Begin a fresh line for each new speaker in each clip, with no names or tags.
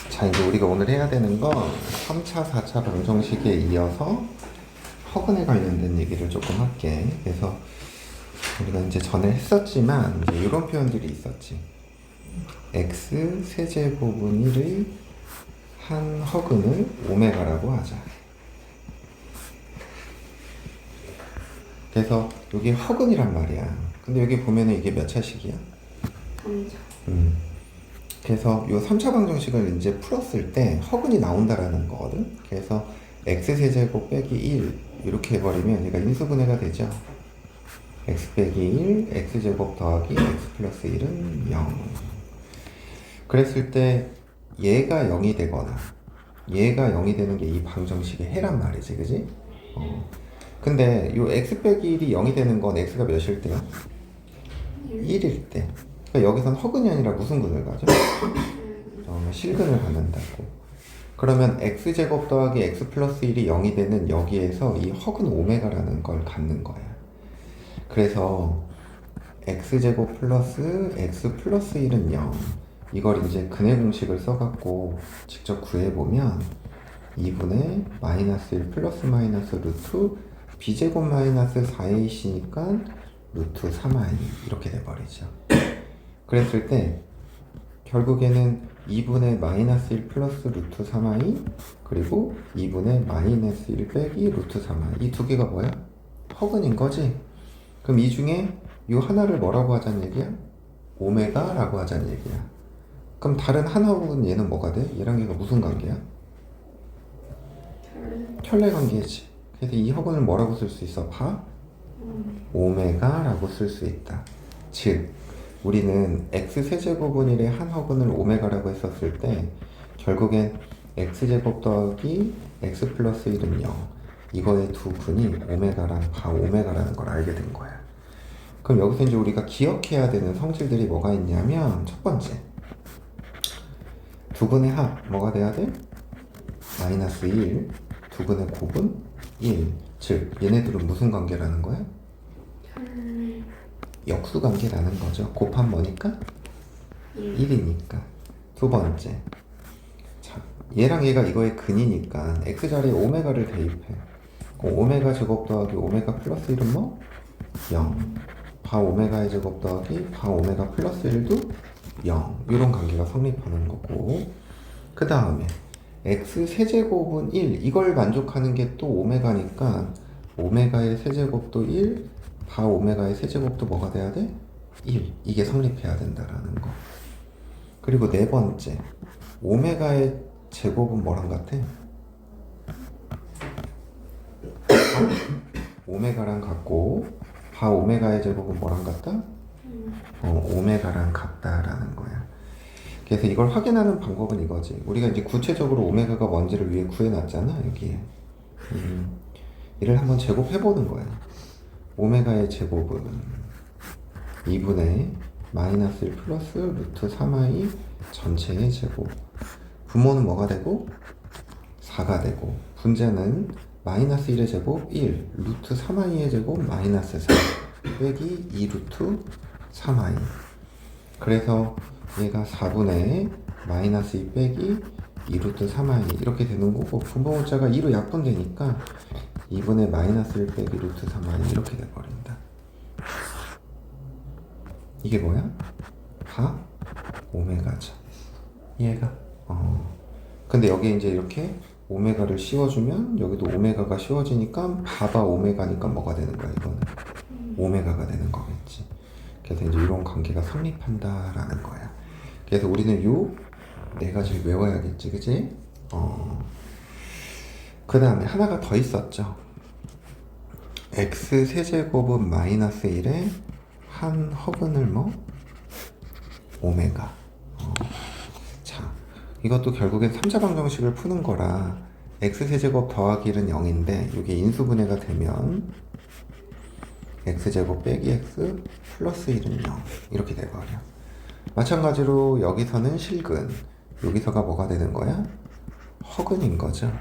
자, 이제 우리가 오늘 해야 되는 건 3차, 4차 방정식에 이어서 허근에 관련된 얘기를 조금 할게. 그래서 우리가 이제 전에 했었지만 이제 이런 표현들이 있었지. x 세제곱은 1의 한 허근을 오메가라고 하자. 그래서 여기 허근이란 말이야. 근데 여기 보면은 이게 몇 차식이야? 3차. 그래서 요 3차 방정식을 이제 풀었을 때 허근이 나온다라는 거거든. 그래서 x 세제곱 빼기 1 이렇게 해버리면 얘가 인수분해가 되죠. x 빼기 1, x제곱 더하기 x 플러스 1은 0. 그랬을 때 얘가 0이 되거나 얘가 0이 되는 게 이 방정식의 해란 말이지, 그지? 근데 요 x 빼기 1이 0이 되는 건 x가 몇일 때요? 1일 때. 그러니까 여기선 허근이 아니라 무슨 근을 가죠? 실근을 갖는다고. 그러면 x제곱 더하기 x 플러스 1이 0이 되는 여기에서 이 허근 오메가라는 걸 갖는 거야. 그래서 x제곱 플러스 x 플러스 1은 0. 이걸 이제 근의 공식을 써갖고 직접 구해보면 2분의 마이너스 1 플러스 마이너스 루트 b제곱 마이너스 4ac니까 루트 3i 이렇게 돼버리죠. 그랬을 때 결국에는 2분의 마이너스 1 플러스 루트 3i 그리고 2분의 마이너스 1 빼기 루트 3i 이 두 개가 뭐야? 허근인 거지? 그럼 이 중에 이 하나를 뭐라고 하자는 얘기야? 오메가라고 하자는 얘기야. 그럼 다른 한 허근 얘는 뭐가 돼? 얘랑 얘가 무슨 관계야? 혈내 관계지. 그래서 이 허근을 뭐라고 쓸 수 있어? 바? 오메가라고 쓸 수 있다. 즉 우리는 x 세제곱은 1의 한 허근을 오메가라고 했었을 때 결국엔 x제곱 더하기 x 플러스 1은 0 이거의 두 근이 오메가랑 바 오메가라는 걸 알게 된 거야. 그럼 여기서 이제 우리가 기억해야 되는 성질들이 뭐가 있냐면 첫 번째 두 근의 합 뭐가 돼야 돼? 마이너스 1 두 근의 곱은 1 즉 얘네들은 무슨 관계라는 거야? 역수 관계라는 거죠. 곱하면 뭐니까? 1이니까. 두 번째. 자, 얘랑 얘가 이거의 근이니까 x자리에 오메가를 대입해. 오메가 제곱 더하기 오메가 플러스 1은 뭐? 0. 바 오메가의 제곱 더하기 바 오메가 플러스 1도 0. 이런 관계가 성립하는 거고. 그 다음에 x 세제곱은 1. 이걸 만족하는 게 또 오메가니까 오메가의 세제곱도 1. 바 오메가의 세제곱도 뭐가 돼야 돼? 1. 이게 성립해야 된다라는 거. 그리고 네 번째. 오메가의 제곱은 뭐랑 같아? 오메가랑 같고 바 오메가의 제곱은 뭐랑 같다? 오메가랑 같다라는 거야. 그래서 이걸 확인하는 방법은 이거지. 우리가 이제 구체적으로 오메가가 뭔지를 위에 구해놨잖아, 여기에. 이를 한번 제곱해보는 거야. 오메가의 제곱은 2분의 마이너스 1 플러스 루트 3i 전체의 제곱. 분모는 뭐가 되고? 4가 되고 분자는 마이너스 1의 제곱 1 루트 3i의 제곱 마이너스 4 빼기 2 루트 3i. 그래서 얘가 4분의 마이너스 2 빼기 2 루트 3i 이렇게 되는 거고 분모 문자가 2로 약분되니까 2분의 마이너스 1 빼기 루트 3i 이렇게 돼버린다. 이게 뭐야? 바 오메가죠. 이해가? 근데 여기 이제 이렇게 오메가를 씌워주면 여기도 오메가가 씌워지니까 바바 오메가니까 뭐가 되는 거야? 이거는 오메가가 되는 거겠지. 그래서 이제 이런 관계가 성립한다라는 거야. 그래서 우리는 요 네 가지를 외워야겠지, 그치? 그 다음에 하나가 더 있었죠. x 세제곱은 마이너스 1에 한 허근을 뭐? 오메가. 자, 이것도 결국엔 3차 방정식을 푸는 거라 x 세제곱 더하기 1은 0인데 이게 인수분해가 되면 x제곱 빼기 x 플러스 1은 0 이렇게 돼버려. 마찬가지로 여기서는 실근 여기서가 뭐가 되는 거야? 허근인 거죠.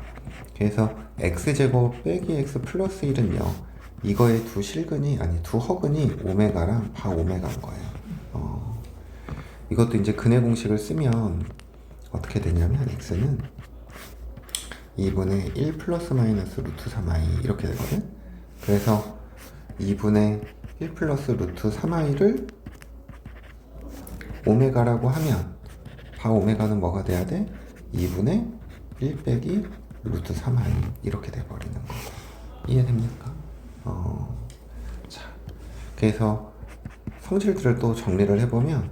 그래서 x제곱 빼기 x 플러스 1은 0 이거의 두 실근이 아니 두 허근이 오메가랑 바 오메가인 거예요. 이것도 이제 근의 공식을 쓰면 어떻게 되냐면 x는 2분의 1 플러스 마이너스 루트 3i 이렇게 되거든. 그래서 2분의 1 플러스 루트 3i를 오메가라고 하면 바 오메가는 뭐가 돼야 돼? 2분의 1 빼기 루트 3i 이렇게 돼버리는 거. 이해됩니까? 자, 그래서 성질들을 또 정리를 해보면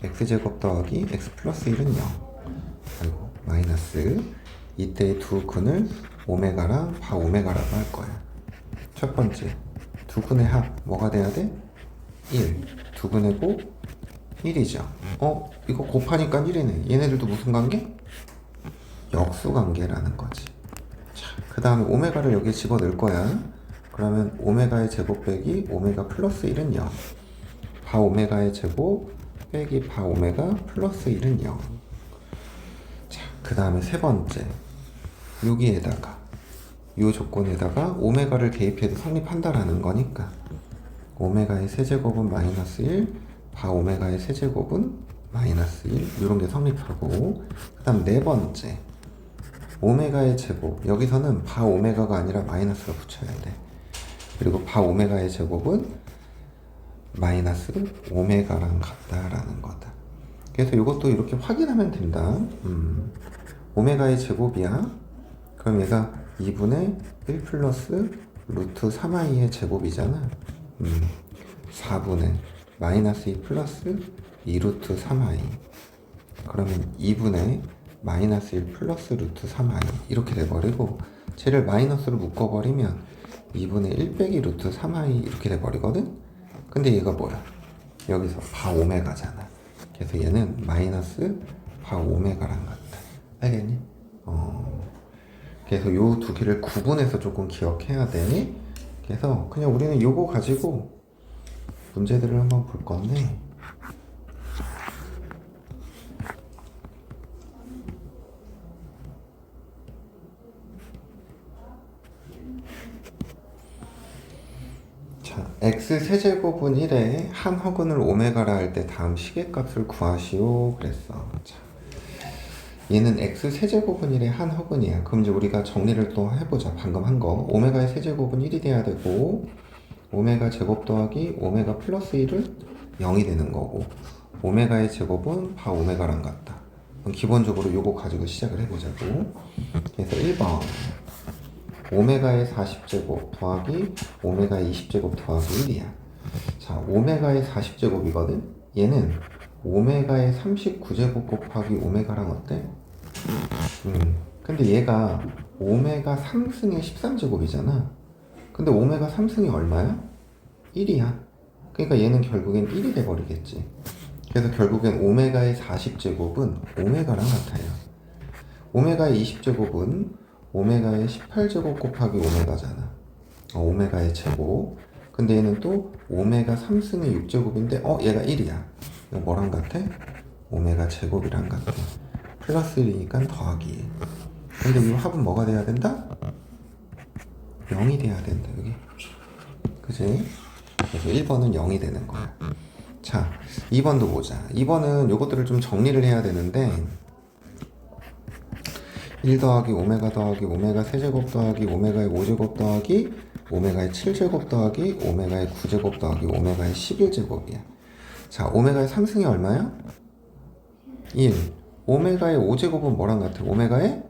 x제곱 더하기 x 플러스 1은 0 그리고 마이너스 이때의 두 근을 오메가랑 바 오메가라고 할 거야. 첫 번째, 두 근의 합 뭐가 돼야 돼? 1. 두 근의 곱 1이죠. 이거 곱하니까 1이네. 얘네들도 무슨 관계? 역수 관계라는 거지. 자, 그 다음에 오메가를 여기에 집어넣을 거야. 그러면 오메가의 제곱 빼기 오메가 플러스 1은 0. 바 오메가의 제곱 빼기 바 오메가 플러스 1은 0. 자, 그 다음에 세 번째. 여기에다가 이 조건에다가 오메가를 대입해도 성립한다라는 거니까 오메가의 세제곱은 마이너스 1, 바 오메가의 세제곱은 마이너스 1 이런 게 성립하고 그 다음 네 번째 오메가의 제곱 여기서는 바 오메가가 아니라 마이너스를 붙여야 돼. 그리고 바 오메가의 제곱은 마이너스 오메가랑 같다라는 거다. 그래서 이것도 이렇게 확인하면 된다. 오메가의 제곱이야. 그럼 얘가 2분의 1 플러스 루트 3i의 제곱이잖아. 4분의 마이너스 2 플러스 2 루트 3i. 그러면 2분의 마이너스 1 플러스 루트 3i 이렇게 돼버리고 쟤를 마이너스로 묶어버리면 2분의 1 빼기 루트 3i 이렇게 돼버리거든. 근데 얘가 뭐야? 여기서 바 오메가잖아. 그래서 얘는 마이너스 바 오메가랑 같다. 알겠니? 그래서 요 두 개를 구분해서 조금 기억해야 돼. 그래서 그냥 우리는 요거 가지고 문제들을 한번 볼 건데 자, x 세제곱은 1에 한 허근을 오메가라 할 때 다음 시계값을 구하시오 그랬어. 자, 얘는 x 세제곱은 1의 한 허근이야. 그럼 이제 우리가 정리를 또 해보자. 방금 한 거. 오메가의 세제곱은 1이 돼야 되고 오메가 제곱 더하기 오메가 플러스 1은 0이 되는 거고 오메가의 제곱은 바 오메가랑 같다. 그럼 기본적으로 요거 가지고 시작을 해보자고. 그래서 1번 오메가의 40제곱 더하기 오메가의 20제곱 더하기 1이야. 자, 오메가의 40제곱이거든? 얘는 오메가의 39제곱 곱하기 오메가랑 어때? 근데 얘가 오메가 3승의 13제곱이잖아. 근데 오메가 3승이 얼마야? 1이야. 그러니까 얘는 결국엔 1이 돼버리겠지. 그래서 결국엔 오메가의 40제곱은 오메가랑 같아요. 오메가의 20제곱은 오메가의 18제곱 곱하기 오메가잖아. 오메가의 제곱. 근데 얘는 또 오메가 3승의 6제곱인데 얘가 1이야. 이거 뭐랑 같아? 오메가 제곱이랑 같아. 플러스 1이니까 더하기 1. 근데 이 합은 뭐가 돼야 된다? 0이 돼야 된다. 여기. 그치? 그래서 1번은 0이 되는 거야. 자, 2번도 보자. 2번은 요것들을 좀 정리를 해야 되는데 1 더하기 오메가 더하기 오메가 세제곱 더하기 오메가의 5제곱 더하기 오메가의 7제곱 더하기 오메가의 9제곱 더하기 오메가의 11제곱이야. 자, 오메가의 3승이 얼마야? 1. 오메가의 5제곱은 뭐랑 같아? 오메가의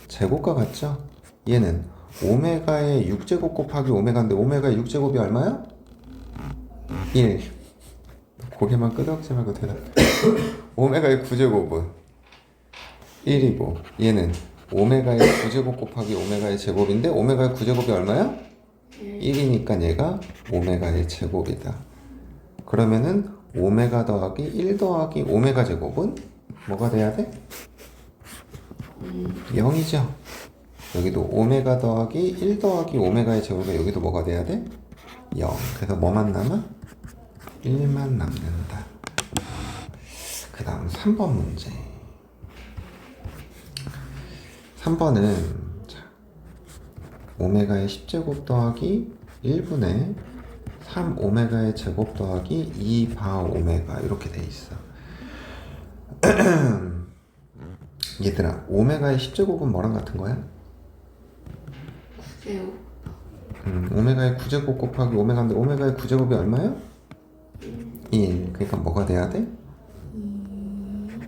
제곱과 같죠? 얘는 오메가의 6제곱 곱하기 오메가인데 오메가의 6제곱이 얼마야? 1. 고개만 끄덕지 말고 대답. 오메가의 9제곱은 1이고 얘는 오메가의 9제곱 곱하기 오메가의 제곱인데 오메가의 9제곱이 얼마야? 1이니까 얘가 오메가의 제곱이다. 그러면은 오메가 더하기 1 더하기 오메가 제곱은 뭐가 돼야 돼? 0이죠. 여기도 오메가 더하기 1 더하기 오메가의 제곱이 여기도 뭐가 돼야 돼? 0. 그래서 뭐만 남아? 1만 남는다. 그 다음 3번 문제. 3번은 오메가의 10제곱 더하기 1분의 3 오메가의 제곱 더하기 2 바 오메가 이렇게 돼 있어. 얘들아, 오메가의 10제곱은 뭐랑 같은 거야?
9제곱.
오메가의 9제곱 곱하기 오메가인데 오메가의 9제곱이 얼마야? 1. 그러니까 뭐가 돼야 돼?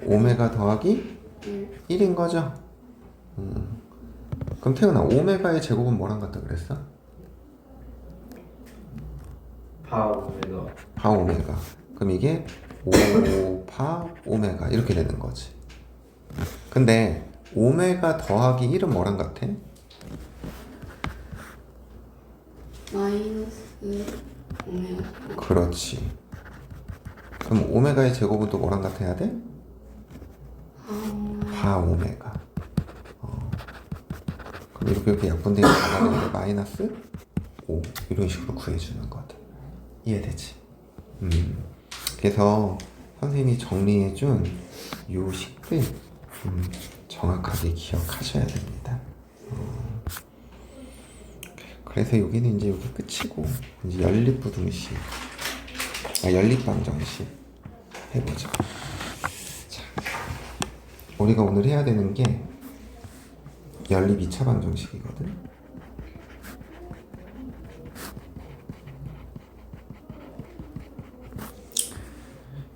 오메가 더하기 1인 거죠? 그럼 태훈아, 오메가의 제곱은 뭐랑 같다 그랬어?
파 오메가.
파 오메가. 그럼 이게 5파 오메가 이렇게 되는 거지. 근데 오메가 더하기 1은 뭐랑 같아?
마이너스 오메가.
그렇지. 그럼 오메가의 제곱은 또 뭐랑 같아야 돼? 파 오메가. 그럼 이렇게 약분되게 나가는데 마이너스 5 이런 식으로 구해주는 거다. 이해되지? 그래서 선생님이 정리해준 요 식들 정확하게 기억하셔야 됩니다. 그래서 여기는 이제 여기 끝이고 이제 연립부등식, 연립방정식 해보자. 자, 우리가 오늘 해야 되는 게 연립 2차 방정식이거든.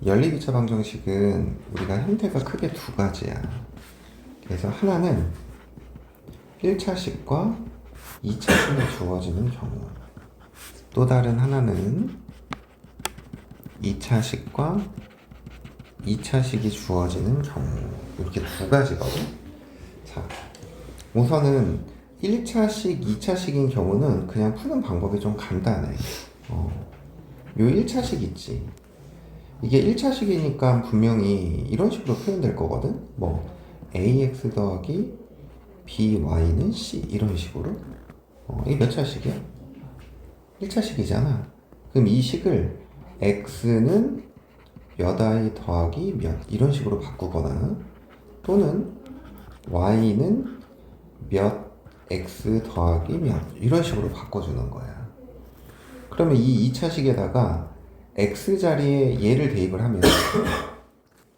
연립 2차 방정식은 우리가 형태가 크게 두 가지야. 그래서 하나는 1차식과 2차식이 주어지는 경우, 또 다른 하나는 2차식과 2차식이 주어지는 경우, 이렇게 두 가지거든. 자, 우선은 1차식, 2차식인 경우는 그냥 푸는 방법이 좀 간단해. 요 1차식 있지. 이게 1차식이니까 분명히 이런 식으로 표현될 거거든. 뭐 ax 더하기 by는 c 이런 식으로. 이게 몇 차식이야? 1차식이잖아. 그럼 이 식을 x는 몇 i 더하기 몇 이런 식으로 바꾸거나, 또는 y는 몇 x 더하기 몇 이런 식으로 바꿔주는 거야. 그러면 이 2차식에다가 x 자리에 얘를 대입을 하면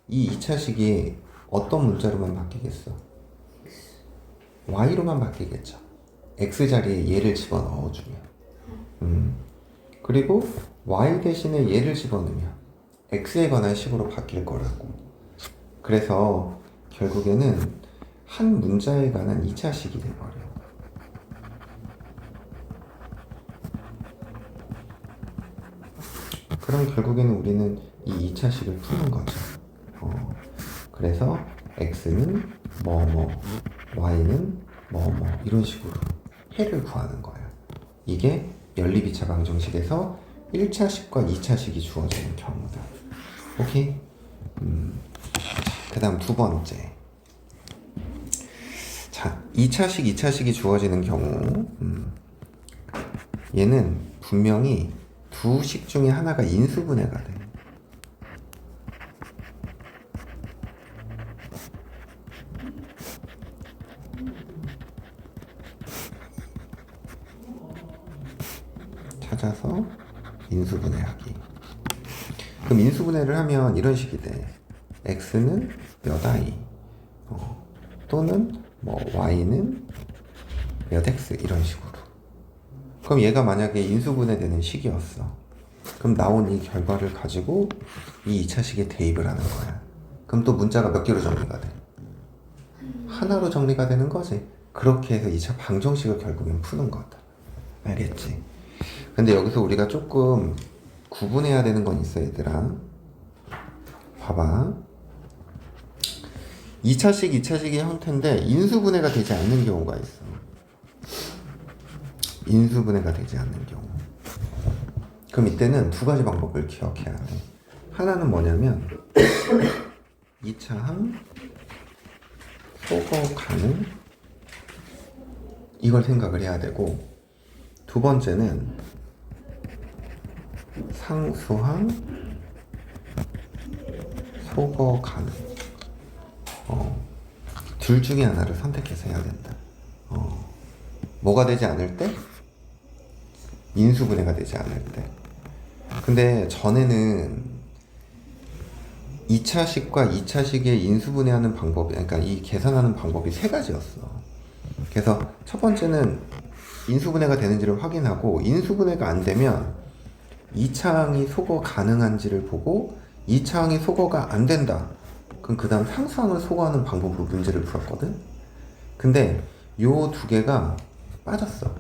이 2차식이 어떤 문자로만 바뀌겠어? y로만 바뀌겠죠. x 자리에 얘를 집어넣어주면. 그리고 y 대신에 얘를 집어넣으면 x에 관한 식으로 바뀔 거라고. 그래서 결국에는 한 문자에 관한 2차식이 돼버려. 그럼 결국에는 우리는 이 2차식을 푸는 거죠. 그래서 x는 뭐뭐, y는 뭐뭐 이런 식으로 해를 구하는 거야. 이게 연립 2차 방정식에서 1차식과 2차식이 주어지는 경우다. 오케이? 그 다음 두 번째. 자, 2차식, 2차식이 주어지는 경우, 얘는 분명히 두 식 중에 하나가 인수분해가 돼. 찾아서 인수분해하기. 그럼 인수분해를 하면 이런 식이 돼. x는 몇 i, 또는 뭐 y는 몇 x 이런 식으로. 그럼 얘가 만약에 인수분해되는 식이었어. 그럼 나온 이 결과를 가지고 이 2차식에 대입을 하는 거야. 그럼 또 문자가 몇 개로 정리가 돼? 하나로 정리가 되는 거지. 그렇게 해서 2차 방정식을 결국엔 푸는 거다. 알겠지? 근데 여기서 우리가 조금 구분해야 되는 건 있어, 얘들아. 봐봐. 2차식, 2차식의 형태인데 인수분해가 되지 않는 경우가 있어. 인수분해가 되지 않는 경우. 그럼 이때는 두 가지 방법을 기억해야 돼. 하나는 뭐냐면 2차항 소거 가능, 이걸 생각을 해야 되고, 두 번째는 상수항 소거 가능. 둘 중에 하나를 선택해서 해야 된다. 뭐가 되지 않을 때? 인수분해가 되지 않을 때. 근데 전에는 2차식과 2차식의 인수분해하는 방법이, 그러니까 이 계산하는 방법이 세 가지였어. 그래서 첫 번째는 인수분해가 되는지를 확인하고, 인수분해가 안 되면 2차항이 소거 가능한지를 보고, 2차항이 소거가 안 된다. 그럼 그 다음 상수항을 소거하는 방법으로 문제를 풀었거든. 근데 요 두 개가 빠졌어.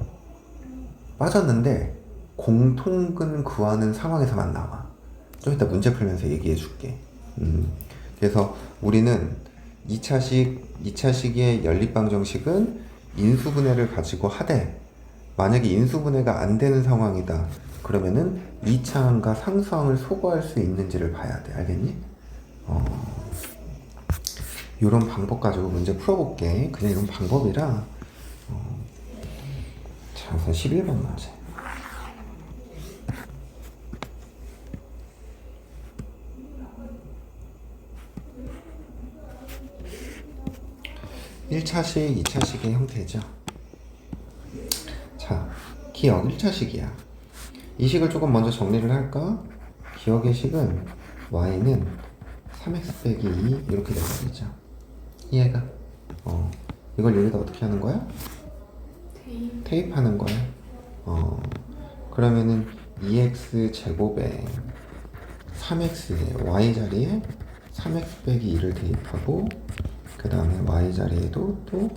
빠졌는데 공통근 구하는 상황에서만 나와. 좀 이따 문제 풀면서 얘기해 줄게. 그래서 우리는 2차식의 연립방정식은 인수분해를 가지고 하되, 만약에 인수분해가 안 되는 상황이다. 그러면은 2차항과 상수항을 소거할 수 있는지를 봐야 돼. 알겠니? 이런 방법 가지고 문제 풀어볼게. 그냥 이런 방법이라. 자, 우선 11번 문제. (1차식) (2차식의) 형태죠. 자, 기억 1차식이야. 이 식을 조금 먼저 정리를 할까? 기억의 식은 y는 3x 빼기 2 이렇게 되어버리죠. 이해가? 이걸 여기다 어떻게 하는 거야? 테이프하는 거야. 그러면은 2x 제곱에 3x y 자리에 3x 빼기 2를 대입하고, 그 다음에 y 자리에도 또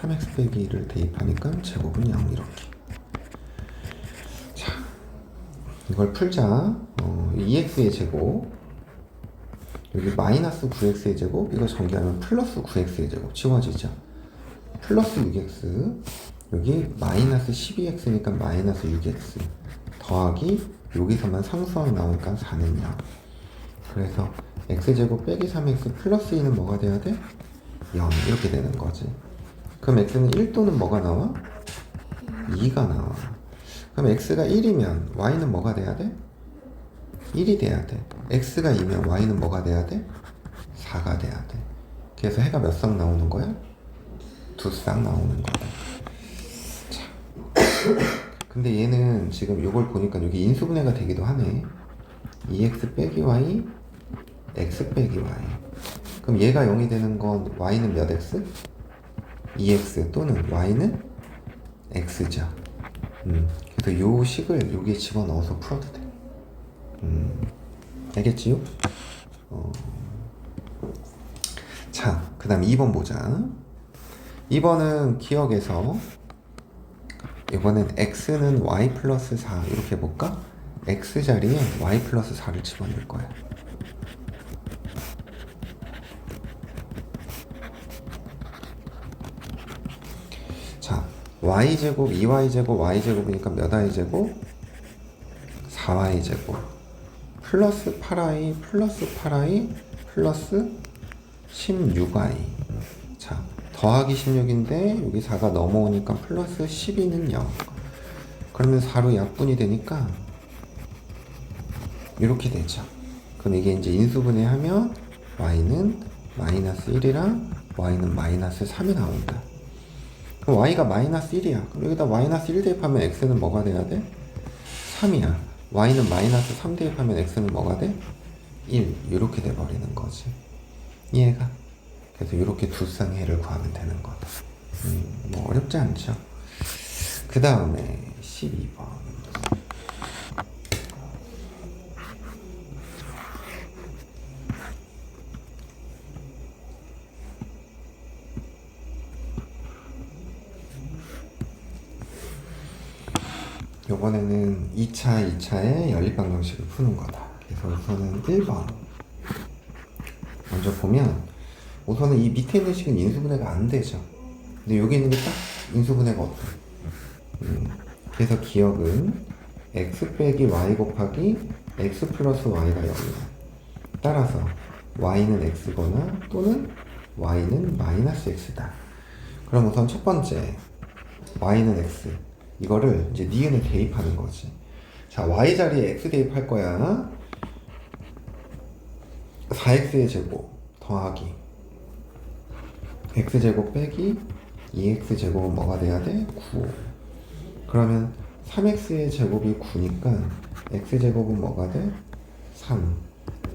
3x 빼기 2를 대입하니까 제곱은 0 이렇게. 자, 이걸 풀자. 2x의 제곱, 여기 마이너스 9x의 제곱, 이거 전개하면 플러스 9x의 제곱 지워지죠. 플러스 6x, 여기 마이너스 12x니까 마이너스 6x 더하기, 여기서만 상수항 나오니까 4는 0. 그래서 x제곱 빼기 3x 플러스 2는 뭐가 돼야 돼? 0 이렇게 되는 거지. 그럼 x는 1 또는 뭐가 나와? 2가 나와. 그럼 x가 1이면 y는 뭐가 돼야 돼? 1이 돼야 돼. x가 2면 y는 뭐가 돼야 돼? 4가 돼야 돼. 그래서 해가 몇 쌍 나오는 거야? 2쌍 나오는 거다. 자. 근데 얘는 지금 요걸 보니까 여기 인수분해가 되기도 하네. 2x 빼기 y, x 빼기 y. 그럼 얘가 0이 되는 건 y는 몇 x? 2x 또는 y는 x죠. 그래서 요 식을 여기에 집어넣어서 풀어도 돼. 알겠지요? 자, 그 다음 2번 보자. 2번은 기억에서, 이번엔 x는 y 플러스 4 이렇게 볼까? x 자리에 y 플러스 4를 집어넣을 거야. 자, y제곱, 2y제곱, y제곱이니까 몇 y제곱? 4y제곱 플러스 8i 플러스 8i 플러스 16i. 자, 더하기 16인데 여기 4가 넘어오니까 플러스 12는 0. 그러면 4로 약분이 되니까 이렇게 되죠. 그럼 이게 이제 인수분해하면 y는 마이너스 1이랑 y는 마이너스 3이 나온다. 그럼 y가 마이너스 1이야. 그럼 여기다 마이너스 1 대입하면 x는 뭐가 돼야 돼? 3이야. y는 마이너스 3 대입하면 x는 뭐가 돼? 1. 이렇게 돼버리는 거지. 이해가? 그래서 이렇게 두 쌍의 해를 구하면 되는 거다. 뭐 어렵지 않죠? 그 다음에 12번. 요번에는 2차의 연립방정식을 푸는 거다. 그래서 우선은 1번 먼저 보면, 우선은 이 밑에 있는 식은 인수분해가 안 되죠. 근데 여기 있는 게 딱 인수분해가 어때? 그래서 기억은 x 빼기 y 곱하기 x 플러스 y가 0이야. 따라서 y는 x거나 또는 y는 마이너스 x다. 그럼 우선 첫 번째 y는 x, 이거를 이제 니은에 대입하는 거지. 자, y 자리에 x 대입할 거야. 4x의 제곱 더하기 x제곱 빼기 2x제곱은 뭐가 돼야 돼? 9. 그러면 3x의 제곱이 9니까 x제곱은 뭐가 돼? 3.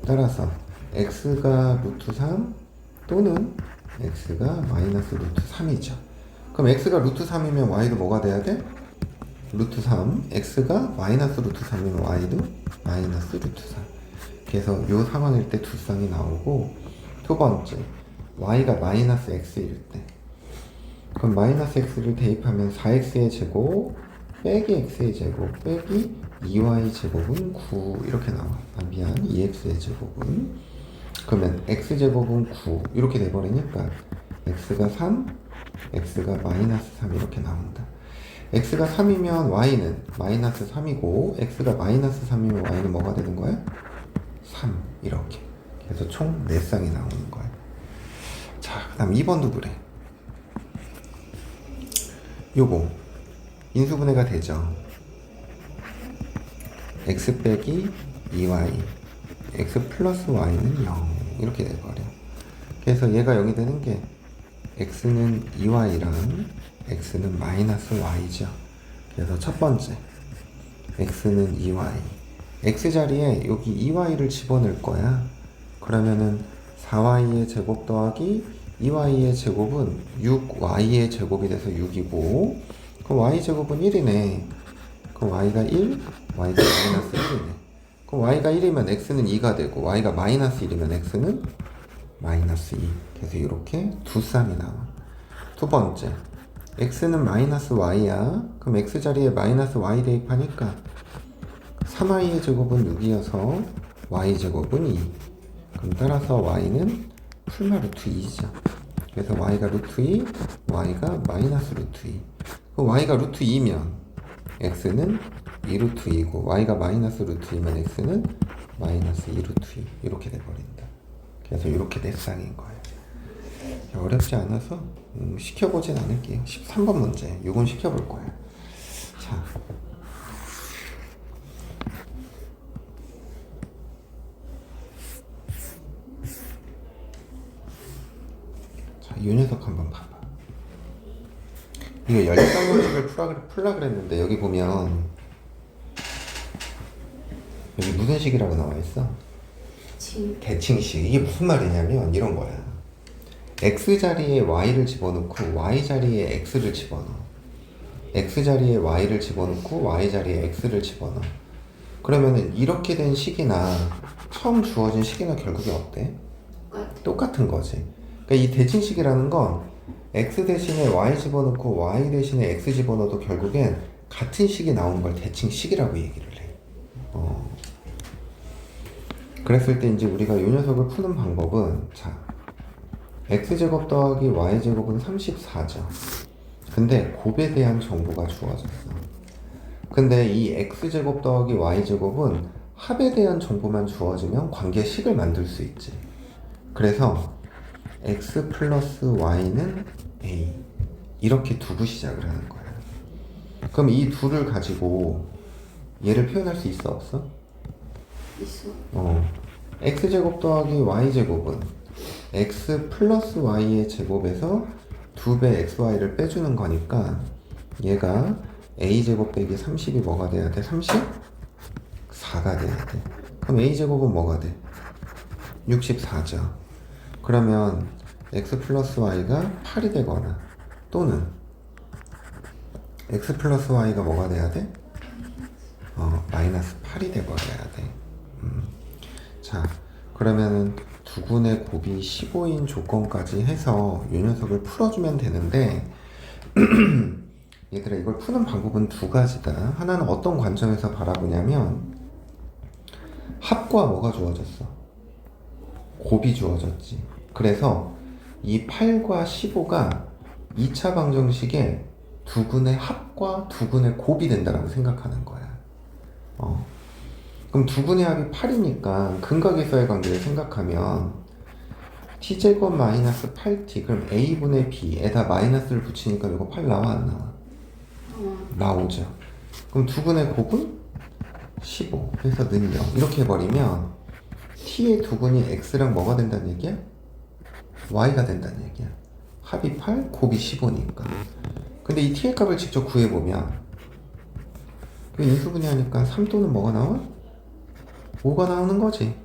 따라서 x가 루트 3 또는 x가 마이너스 루트 3이죠. 그럼 x가 루트 3이면 y도 뭐가 돼야 돼? 루트 3. x가 마이너스 루트 3이면 y도 마이너스 루트 3. 그래서 이 상황일 때 두 쌍이 나오고, 두 번째 y가 마이너스 x일 때, 그럼 마이너스 x를 대입하면 4x의 제곱 빼기 x의 제곱 빼기 2y 제곱은 9 이렇게 나와. 미안, 2x의 제곱은, 그러면 x제곱은 9 이렇게 돼버리니까 x가 3, x가 마이너스 3 이렇게 나온다. x가 3이면 y는 마이너스 3이고, x가 마이너스 3이면 y는 뭐가 되는 거야? 3 이렇게. 그래서 총 4쌍이 나오는 거야. 자, 그 다음 2번도 그래. 요거 인수분해가 되죠. x 빼기 2y, x 플러스 y는 0 이렇게 돼버려. 그래서 얘가 0이 되는 게 x는 2y랑 x는 마이너스 y죠. 그래서 첫 번째 x는 2y, x 자리에 여기 2y를 집어넣을 거야. 그러면은 4y의 제곱 더하기 2y의 제곱은 6y의 제곱이 돼서 6이고, 그럼 y제곱은 1이네. 그럼 y가 1, y가 마이너스 1이네. 그럼 y가 1이면 x는 2가 되고, y가 마이너스 1이면 x는 마이너스 2. 그래서 이렇게 두 쌍이 나와. 두 번째, x는 마이너스 y야. 그럼 x 자리에 마이너스 y 대입하니까 3y의 제곱은 6이어서 y제곱은 2. 그럼 따라서 y는 풀마 루트 2죠. 그래서 y가 루트 2, y가 마이너스 루트 2. 그럼 y가 루트 2면 x는 2 루트 2고, y가 마이너스 루트 2면 x는 마이너스 2 루트 2 이렇게 돼버린다. 그래서 이렇게 4쌍인 거예요. 어렵지 않아서 시켜보진 않을게요. 13번 문제 이건 시켜볼 거예요. 자, 이 녀석 한번 봐봐. 이거 열쌍형식을 풀라 그랬는데, 여기 보면 여기 무슨 식이라고 나와 있어? 대칭식. 이게 무슨 말이냐면 이런 거야. x 자리에 y를 집어넣고 y 자리에 x를 집어넣어. x 자리에 y를 집어넣고 y 자리에 x를 집어넣어. 그러면은 이렇게 된 식이나 처음 주어진 식이나 결국이 어때? 똑같은 거지. 그러니까 이 대칭식이라는 건 x 대신에 y 집어넣고 y 대신에 x 집어넣어도 결국엔 같은 식이 나오는 걸 대칭식이라고 얘기를 해. 그랬을 때 이제 우리가 이 녀석을 푸는 방법은, 자, x제곱 더하기 y제곱은 34죠. 근데 곱에 대한 정보가 주어졌어. 근데 이 x제곱 더하기 y제곱은 합에 대한 정보만 주어지면 관계식을 만들 수 있지. 그래서 x 플러스 y는 a 이렇게 두고 시작을 하는 거야. 그럼 이 둘을 가지고 얘를 표현할 수 있어, 없어?
있어.
x제곱 더하기 y제곱은 x 플러스 y의 제곱에서 2배 xy를 빼주는 거니까 얘가 a제곱 빼기 30이 뭐가 돼야 돼? 34가 돼야 돼. 그럼 a제곱은 뭐가 돼? 64죠. 그러면 x 플러스 y가 8이 되거나, 또는 x 플러스 y가 뭐가 돼야 돼? 마이너스 8이 돼버려야 돼. 자, 그러면은 두근의 곱이 15인 조건까지 해서 이 녀석을 풀어주면 되는데, 얘들아, 이걸 푸는 방법은 두 가지다. 하나는 어떤 관점에서 바라보냐면, 합과 뭐가 주어졌어? 곱이 주어졌지. 그래서 이 8과 15가 2차 방정식의 두근의 합과 두근의 곱이 된다라고 생각하는 거야. 그럼 두근의 합이 8이니까 근각에서의 관계를 생각하면 t제곱 마이너스 8t, 그럼 a분의 b에다 마이너스를 붙이니까 이거 8 나와 안 나와? 나오죠. 그럼 두근의 곱은 15, 그래서 는 0 이렇게 해버리면 t의 두근이 x랑 뭐가 된다는 얘기야? y가 된다는 얘기야. 합이 8, 곱이 15니까. 근데 이 t의 값을 직접 구해보면 인수분해하니까 3 또는 뭐가 나와? 5가 나오는 거지.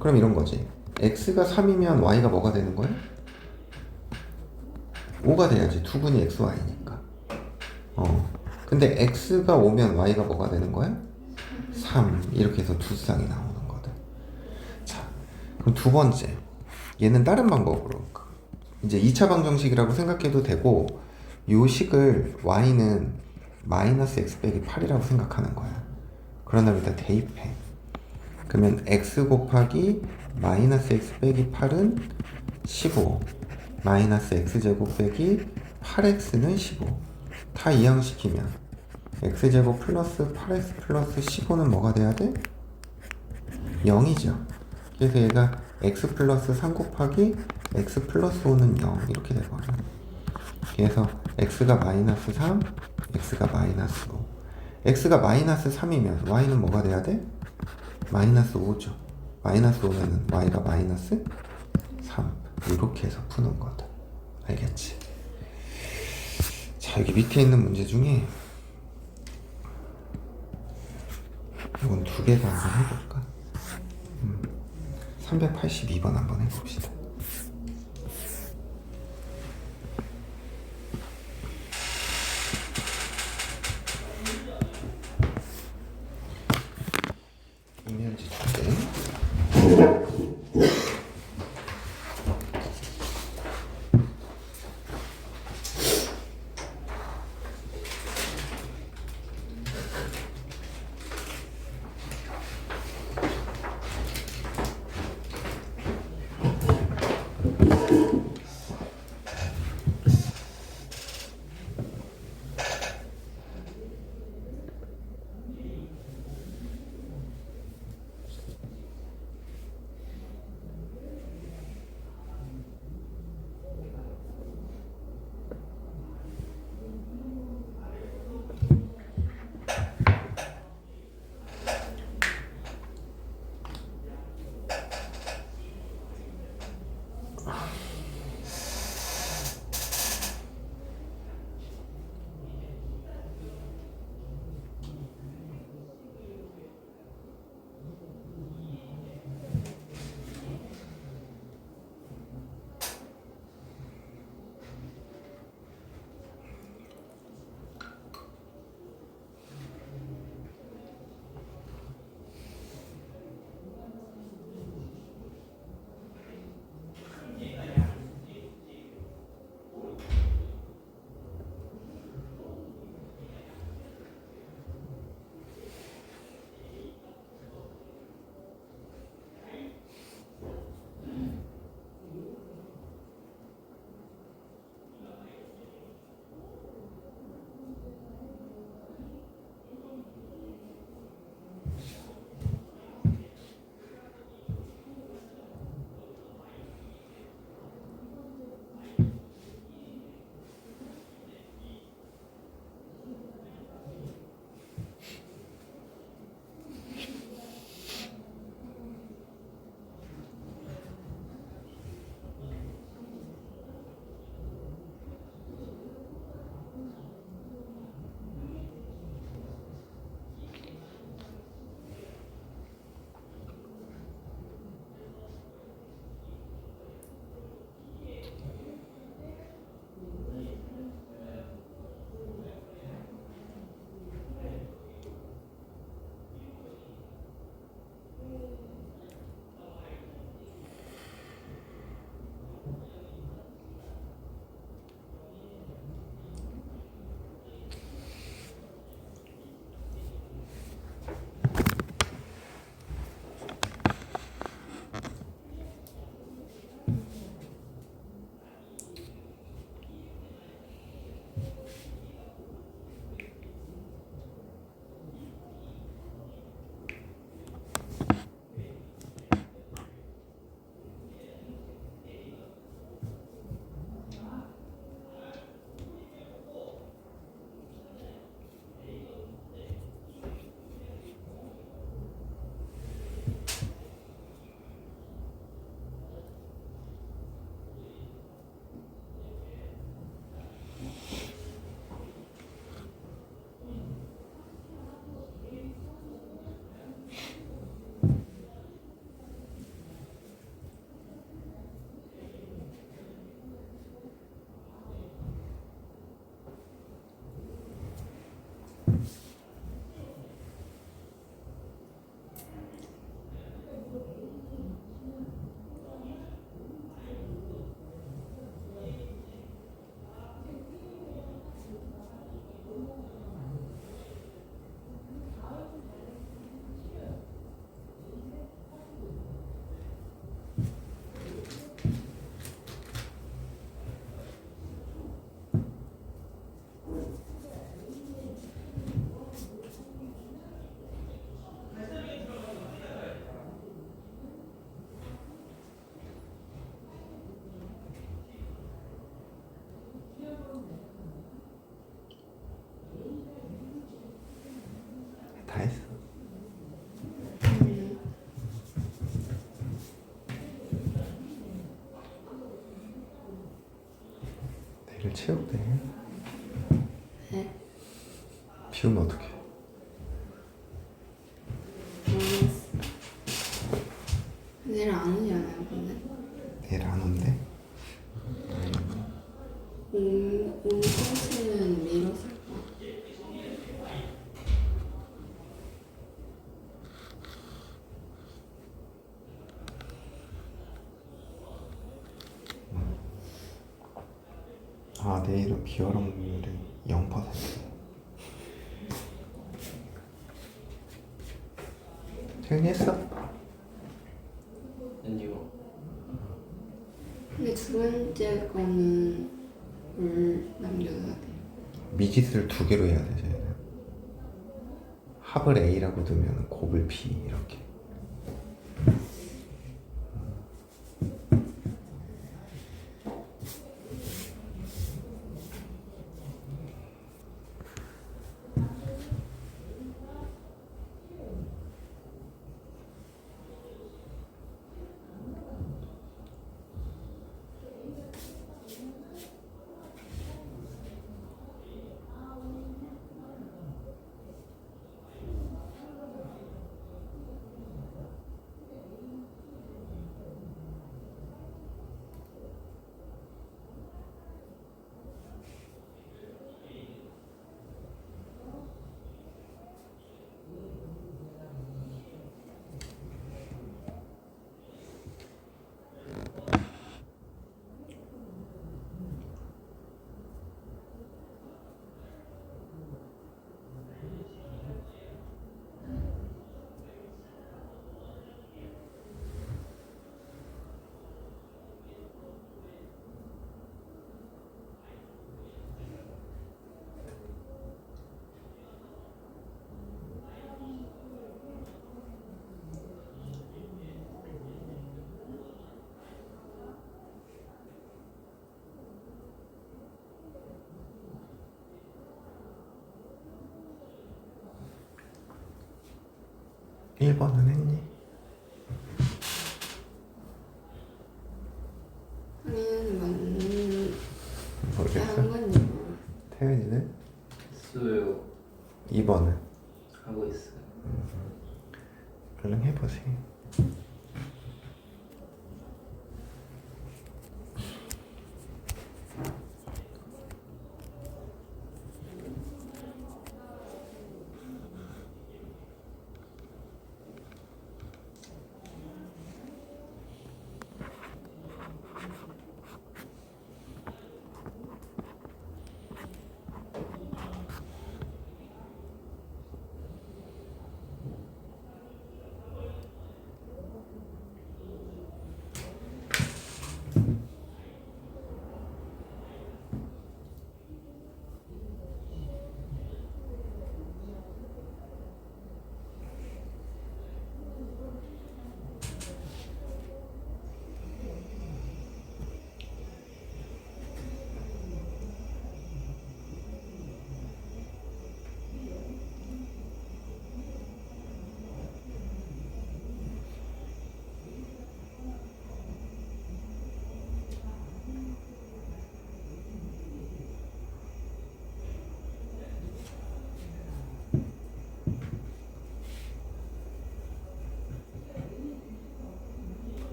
그럼 이런 거지. x가 3이면 y가 뭐가 되는 거야? 5가 돼야지. 두근이 x, y니까. 근데 x가 5면 y가 뭐가 되는 거야? 3. 이렇게 해서 두 쌍이 나오는 거다. 자, 그럼 두 번째. 얘는 다른 방법으로 이제 2차 방정식이라고 생각해도 되고, 요 식을 y는 마이너스 x 빼기 8이라고 생각하는 거야. 그런 다음에 다 대입해. 그러면 x 곱하기 마이너스 x 빼기 8은 15, 마이너스 x제곱 빼기 8x는 15. 다 이항시키면 x제곱 플러스 8x 플러스 15는 뭐가 돼야 돼? 0이죠. 그래서 얘가 x 플러스 3 곱하기 x 플러스 5는 0 이렇게 돼버려. 그래서 x가 마이너스 3, x가 마이너스 5. x가 마이너스 3이면 y는 뭐가 돼야 돼? 마이너스 5죠. 마이너스 5면은 y가 마이너스 3. 이렇게 해서 푸는 거다. 알겠지? 자, 여기 밑에 있는 문제 중에 이건 두 개가 한번 해볼까? 382번 한번 해봅시다. 이면지 두 개. 얘를 채우대.
네.
비우면 어떡해.
모르겠어. 내일 안 오잖아요, 근데.
얘를 안 온대?
올 것은 미뤘을 거야.
아, 내일은 비 올 확률이 0%. 태연이 했어?
아니요.
근데 두 번째 거는 뭘 남겨둬야 돼?
미지수를 두 개로 해야 되죠. 얘는. 합을 A라고 두면 곱을 B 이렇게. 일 번은 했니?
아니는 맞는
모르겠어.
한 건지 모르겠어.
태연이는?
했어요.
2번은?
하고 있어요.
얼른 해보지.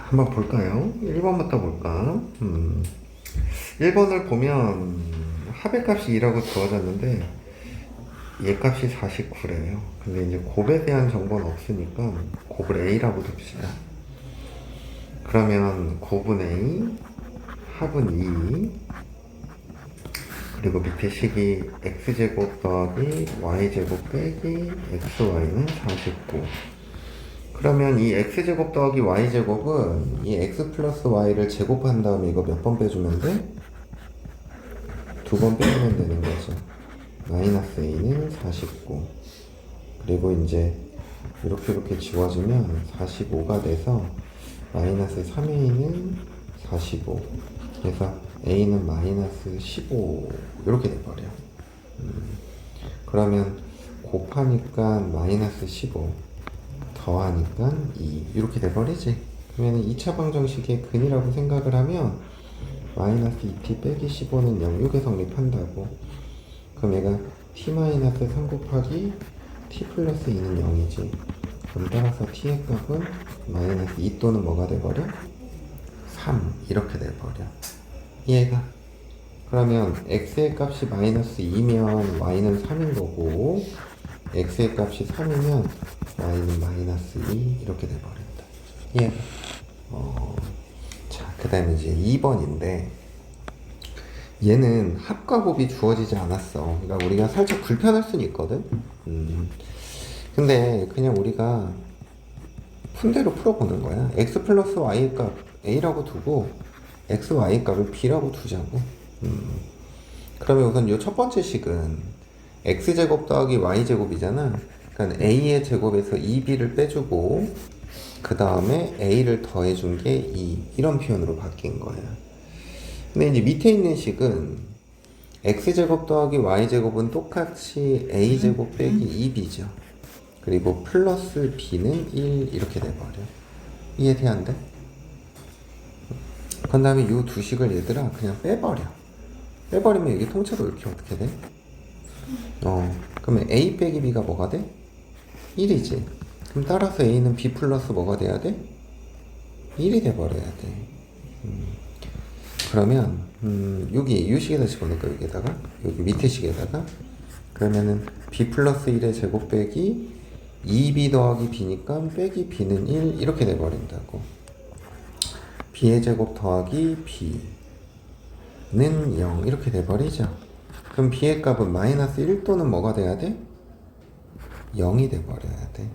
한번 볼까요? 1번부터 볼까? 1번을 보면 합의 값이 2라고 주어졌는데 얘 값이 49래요. 근데 이제 곱에 대한 정보는 없으니까 곱을 A라고 둡시다. 그러면 곱은 A, 합은 2, 그리고 밑에 식이 x제곱 더하기 y제곱 빼기 xy는 49. 그러면 이 x제곱 더하기 y제곱은 이 x 플러스 y를 제곱한 다음에 이거 몇 번 빼주면 돼? 2번 빼주면 되는 거죠. 마이너스 a는 49. 그리고 이제 이렇게 지워지면 45가 돼서 마이너스 3a는 45. 그래서 a는 마이너스 15 이렇게 돼버려. 그러면 곱하니까 마이너스 15 더하니까 2 이렇게 돼버리지. 그러면 2차 방정식의 근이라고 생각을 하면 마이너스 2t 빼기 15는 0 이게 성립한다고. 그럼 얘가 t 마이너스 3 곱하기 t 플러스 2는 0이지. 그럼 따라서 t의 값은 마이너스 2 또는 뭐가 돼버려? 3 이렇게 돼버려. 이해가? 그러면 x의 값이 마이너스 2면 y는 3인 거고 x의 값이 3이면 y는 마이너스 2 이렇게 돼버린다. 이해가? 자, 그 다음에 이제 2번인데 얘는 합과 곱이 주어지지 않았어. 그러니까 우리가 살짝 불편할 수는 있거든. 근데 그냥 우리가 푼대로 풀어보는 거야. x 플러스 y 값 a라고 두고 x, y 값을 b라고 두자고. 그러면 우선 요 첫 번째 식은 x제곱 더하기 y제곱이잖아. 그러니까 a의 제곱에서 2b를 빼주고 그 다음에 a를 더해준 게 2 이런 표현으로 바뀐 거야. 근데 이제 밑에 있는 식은 x제곱 더하기 y제곱은 똑같이 a제곱 빼기 2b죠. 그리고 플러스 b는 1 이렇게 돼버려. 이해돼 안 돼? 그 다음에 이 두 식을 얘들아 그냥 빼버려. 빼버리면 이게 통째로 이렇게 어떻게 돼? 그러면 a 빼기 b가 뭐가 돼? 1이지. 그럼 따라서 a는 b 플러스 뭐가 돼야 돼? 1이 돼버려야 돼. 그러면 여기 이 식에다 집어넣을까? 여기에다가 여기 밑에 식에다가 그러면은 b 플러스 1의 제곱 빼기 2b 더하기 b니까 빼기 b는 1 이렇게 돼버린다고. b의 제곱 더하기 b는 0 이렇게 돼버리죠. 그럼 b의 값은 마이너스 1 또는 뭐가 돼야 돼? 0이 돼버려야 돼.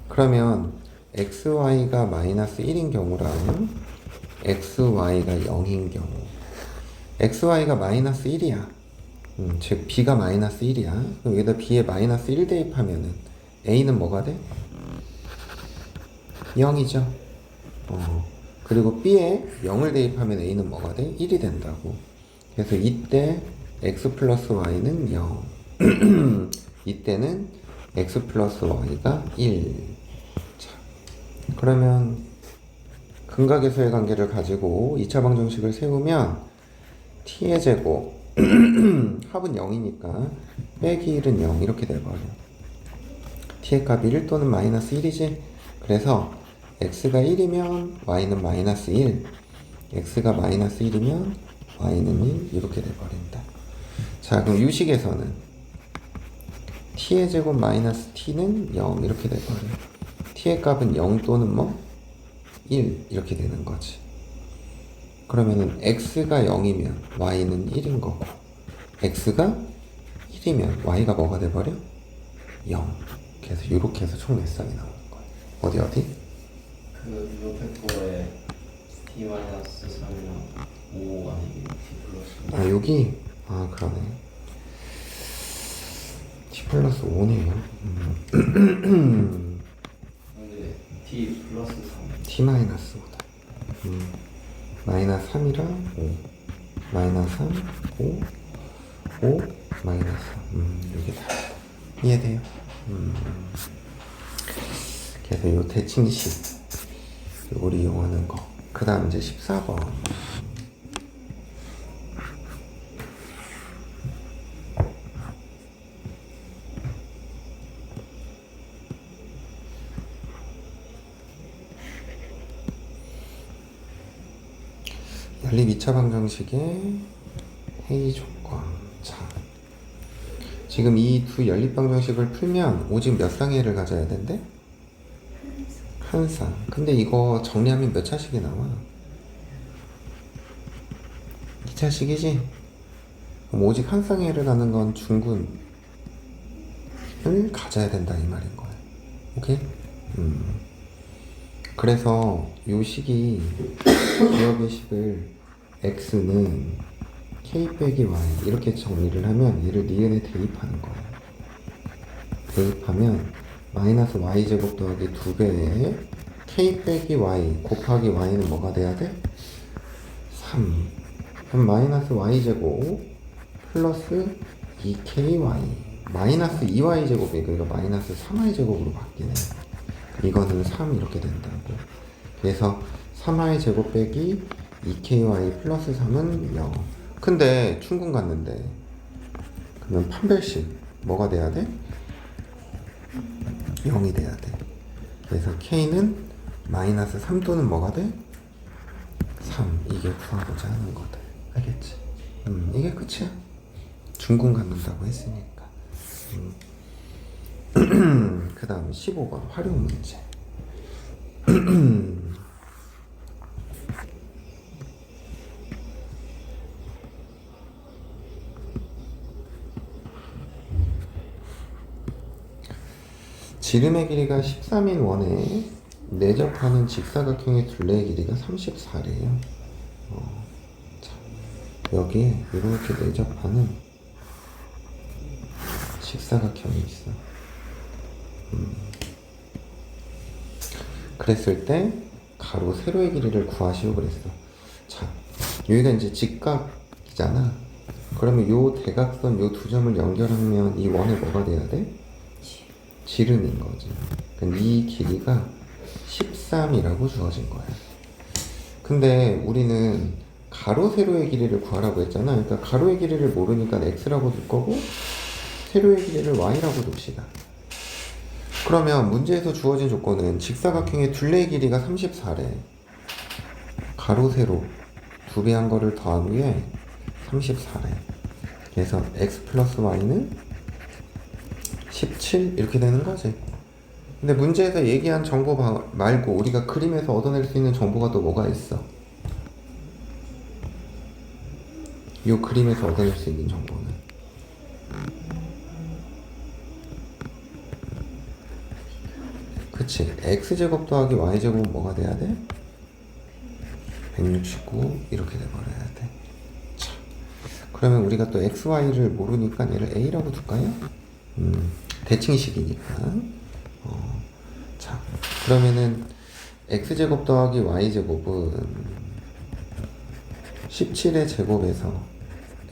그러면 xy가 마이너스 1인 경우랑 xy가 0인 경우 xy가 마이너스 1이야. 즉 b가 마이너스 1이야. 그럼 여기다 b에 마이너스 1 대입하면은 a는 뭐가 돼? 0이죠. 그리고 b에 0을 대입하면 a는 뭐가 돼? 1이 된다고. 그래서 이때 x 플러스 y는 0 이때는 x 플러스 y가 1. 자, 그러면 근각에서의 관계를 가지고 2차 방정식을 세우면 t의 제곱 합은 0이니까 빼기 1은 0 이렇게 돼버려. t의 값이 1 또는 마이너스 1이지. 그래서 x가 1이면 y는 마이너스 1, x가 마이너스 1이면 y는 1 이렇게 돼버린다. 자, 그럼 유식에서는 t의 제곱 마이너스 t는 0 이렇게 돼버려. t의 값은 0 또는 뭐? 1 이렇게 되는 거지. 그러면은 x가 0이면 y는 1인 거고 x가 1이면 y가 뭐가 돼버려? 0. 그래서 이렇게 해서 총 몇 쌍이 나오는 거야. 어디?
그 옆에 거에 t-3이랑 5 아니면 t 플러스
아 여기? 아 그러네. t 플러스 5네요.
근데 t 플러스 3
t 마이너스 5다. 마이너스 3이랑 5 마이너스 3, 5 마이너스 3 이게 다 이해돼요? 그래서 요 대칭식 요걸 이용하는 거. 그 다음 이제 14번 전립 2차 방정식의 해이 조건. 자, 지금 이 두 연립 방정식을 풀면 오직 몇 쌍의 해를 가져야 된대? 한 쌍. 근데 이거 정리하면 몇 차식이 나와? 2차식이지? 그럼 오직 한 쌍의 해를 가는 건 중군을 가져야 된다 이 말인 거야. 오케이? 그래서 요 식이 기억의 식을 x는 k 빼기 y 이렇게 정리를 하면 얘를 니은에 대입하는 거야. 대입하면 마이너스 y제곱 더하기 2배에 k 빼기 y 곱하기 y는 뭐가 돼야 돼? 3. 그럼 마이너스 y제곱 플러스 2ky 마이너스 2y제곱이 그러니까 마이너스 3y제곱으로 바뀌네. 이거는 3 이렇게 된다고. 그래서 3y제곱 빼기 2ky 플러스 3은 0. 근데 충분 갔는데 그러면 판별식 뭐가 돼야 돼? 0이 돼야 돼. 그래서 k는 마이너스 3 또는 뭐가 돼? 3. 이게 구하고자 하는 거다. 알겠지? 이게 끝이야. 중군 갖는다고 했으니까. 그 다음 15번 활용 문제. 지름의 길이가 13인 원에 내접하는 직사각형의 둘레의 길이가 34래요. 자, 여기에 이렇게 내접하는 직사각형이 있어. 그랬을 때 가로 세로의 길이를 구하시오 그랬어. 자, 여기가 이제 직각이잖아. 그러면 요 대각선 요 두 점을 연결하면 이 원에 뭐가 돼야 돼? 지름인 거지. 그러니까 이 길이가 13이라고 주어진 거야. 근데 우리는 가로 세로의 길이를 구하라고 했잖아. 그러니까 가로의 길이를 모르니까 x라고 둘 거고 세로의 길이를 y라고 둡시다. 그러면 문제에서 주어진 조건은 직사각형의 둘레의 길이가 34래. 가로 세로 두 배 한 거를 더한 후에 34래. 그래서 x 플러스 y는 17 이렇게 되는 거지. 근데 문제에서 얘기한 정보 말고 우리가 그림에서 얻어낼 수 있는 정보가 또 뭐가 있어? 이 그림에서 얻어낼 수 있는 정보는 그치. x제곱 더하기 y제곱은 뭐가 돼야 돼? 169 이렇게 돼버려야 돼. 자, 그러면 우리가 또 xy를 모르니까 얘를 a라고 둘까요? 대칭식이니까. 자, 그러면은 x제곱 더하기 y제곱은 17의 제곱에서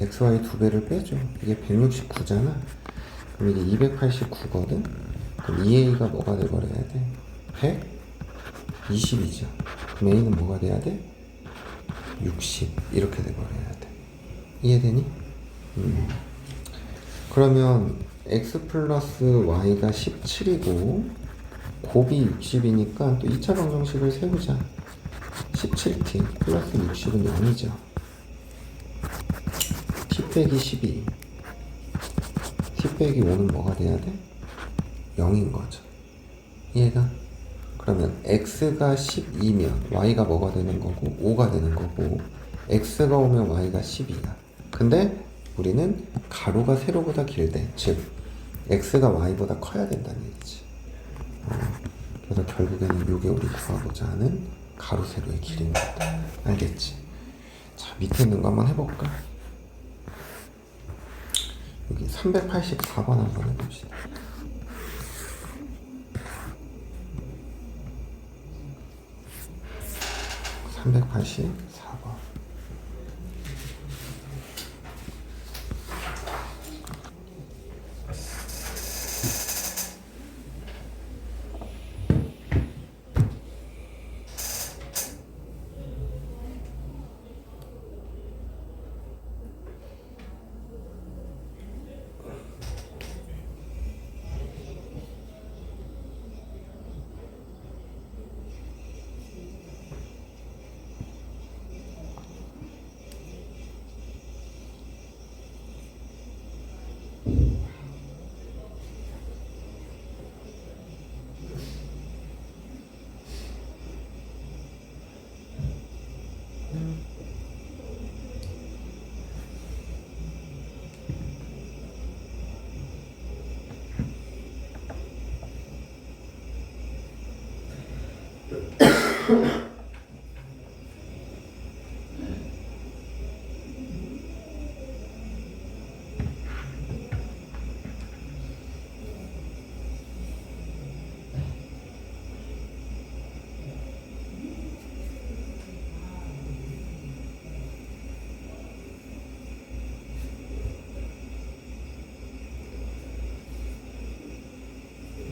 xy 두 배를 빼줘. 이게 169잖아. 그럼 이게 289거든. 그럼 2a가 뭐가 돼버려야 돼? 120이죠. 그럼 a는 뭐가 돼야 돼? 60 이렇게 돼버려야 돼. 이해되니? 그러면 x 플러스 y가 17이고 곱이 60이니까 또 2차 방정식을 세우자. 17t 플러스 60은 0이죠. t 빼기 12 t 빼기 5는 뭐가 돼야 돼? 0인 거죠. 이해가? 그러면 x가 12면 y가 뭐가 되는 거고 5가 되는 거고 x가 오면 y가 10이야. 근데 우리는 가로가 세로보다 길대. 즉 x가 y보다 커야 된다는 얘기지. 그래서 결국에는 요게 우리 구하고자 하는 가로 세로의 길입니다. 알겠지? 자, 밑에 있는 거 한번 해볼까? 여기 384번 한번 해봅시다. (384번)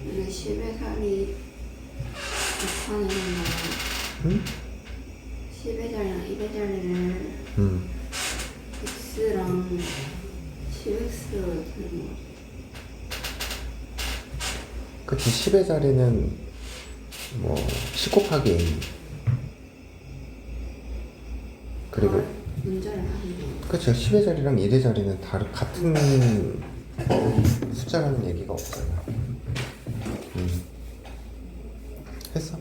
근데 10의 자리 곱하는 거는
응?
10의 자리랑 1의 자리를
응.
x랑 10x로 되는 거.
그치. 10의 자리는 뭐 10 곱하기 a. 그리고
문자를 하는 거.
그치. 10의 자리랑 1의 자리는 같은 숫자라는 얘기가 없잖아. 했어?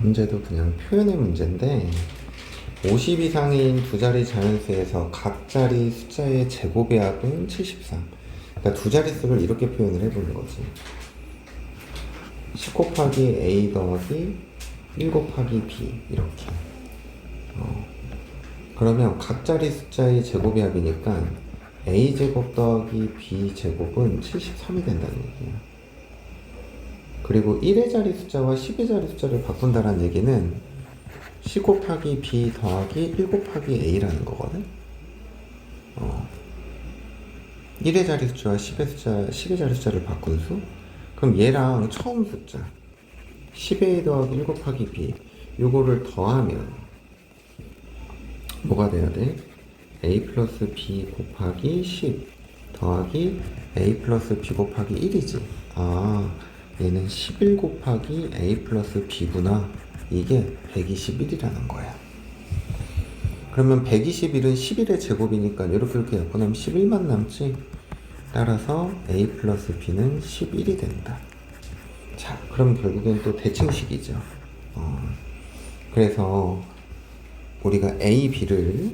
문제도 그냥 표현의 문제인데 50 이상인 두 자리 자연수에서 각 자리 숫자의 제곱의 합은 73. 그러니까 두 자릿수를 이렇게 표현을 해보는 거지. 10 곱하기 a 더하기 1 곱하기 b 이렇게. 그러면 각 자리 숫자의 제곱의 합이니까 a 제곱 더하기 b 제곱은 73이 된다는 얘기야. 그리고 1의 자리 숫자와 10의 자리 숫자를 바꾼다는 얘기는 10 곱하기 b 더하기 1 곱하기 a라는 거거든. 1의 자리 숫자와 10의 자리 숫자를 바꾼 수? 그럼 얘랑 처음 숫자 10a 더하기 1 곱하기 b 요거를 더하면 뭐가 돼야 돼? a 플러스 b 곱하기 10 더하기 a 플러스 b 곱하기 1이지. 아, 얘는 11 곱하기 a 플러스 b구나. 이게 121이라는 거야. 그러면 121은 11의 제곱이니까 이렇게 약분하면 11만 남지. 따라서 a 플러스 b는 11이 된다. 자, 그럼 결국엔 또 대칭식이죠. 그래서 우리가 a, b를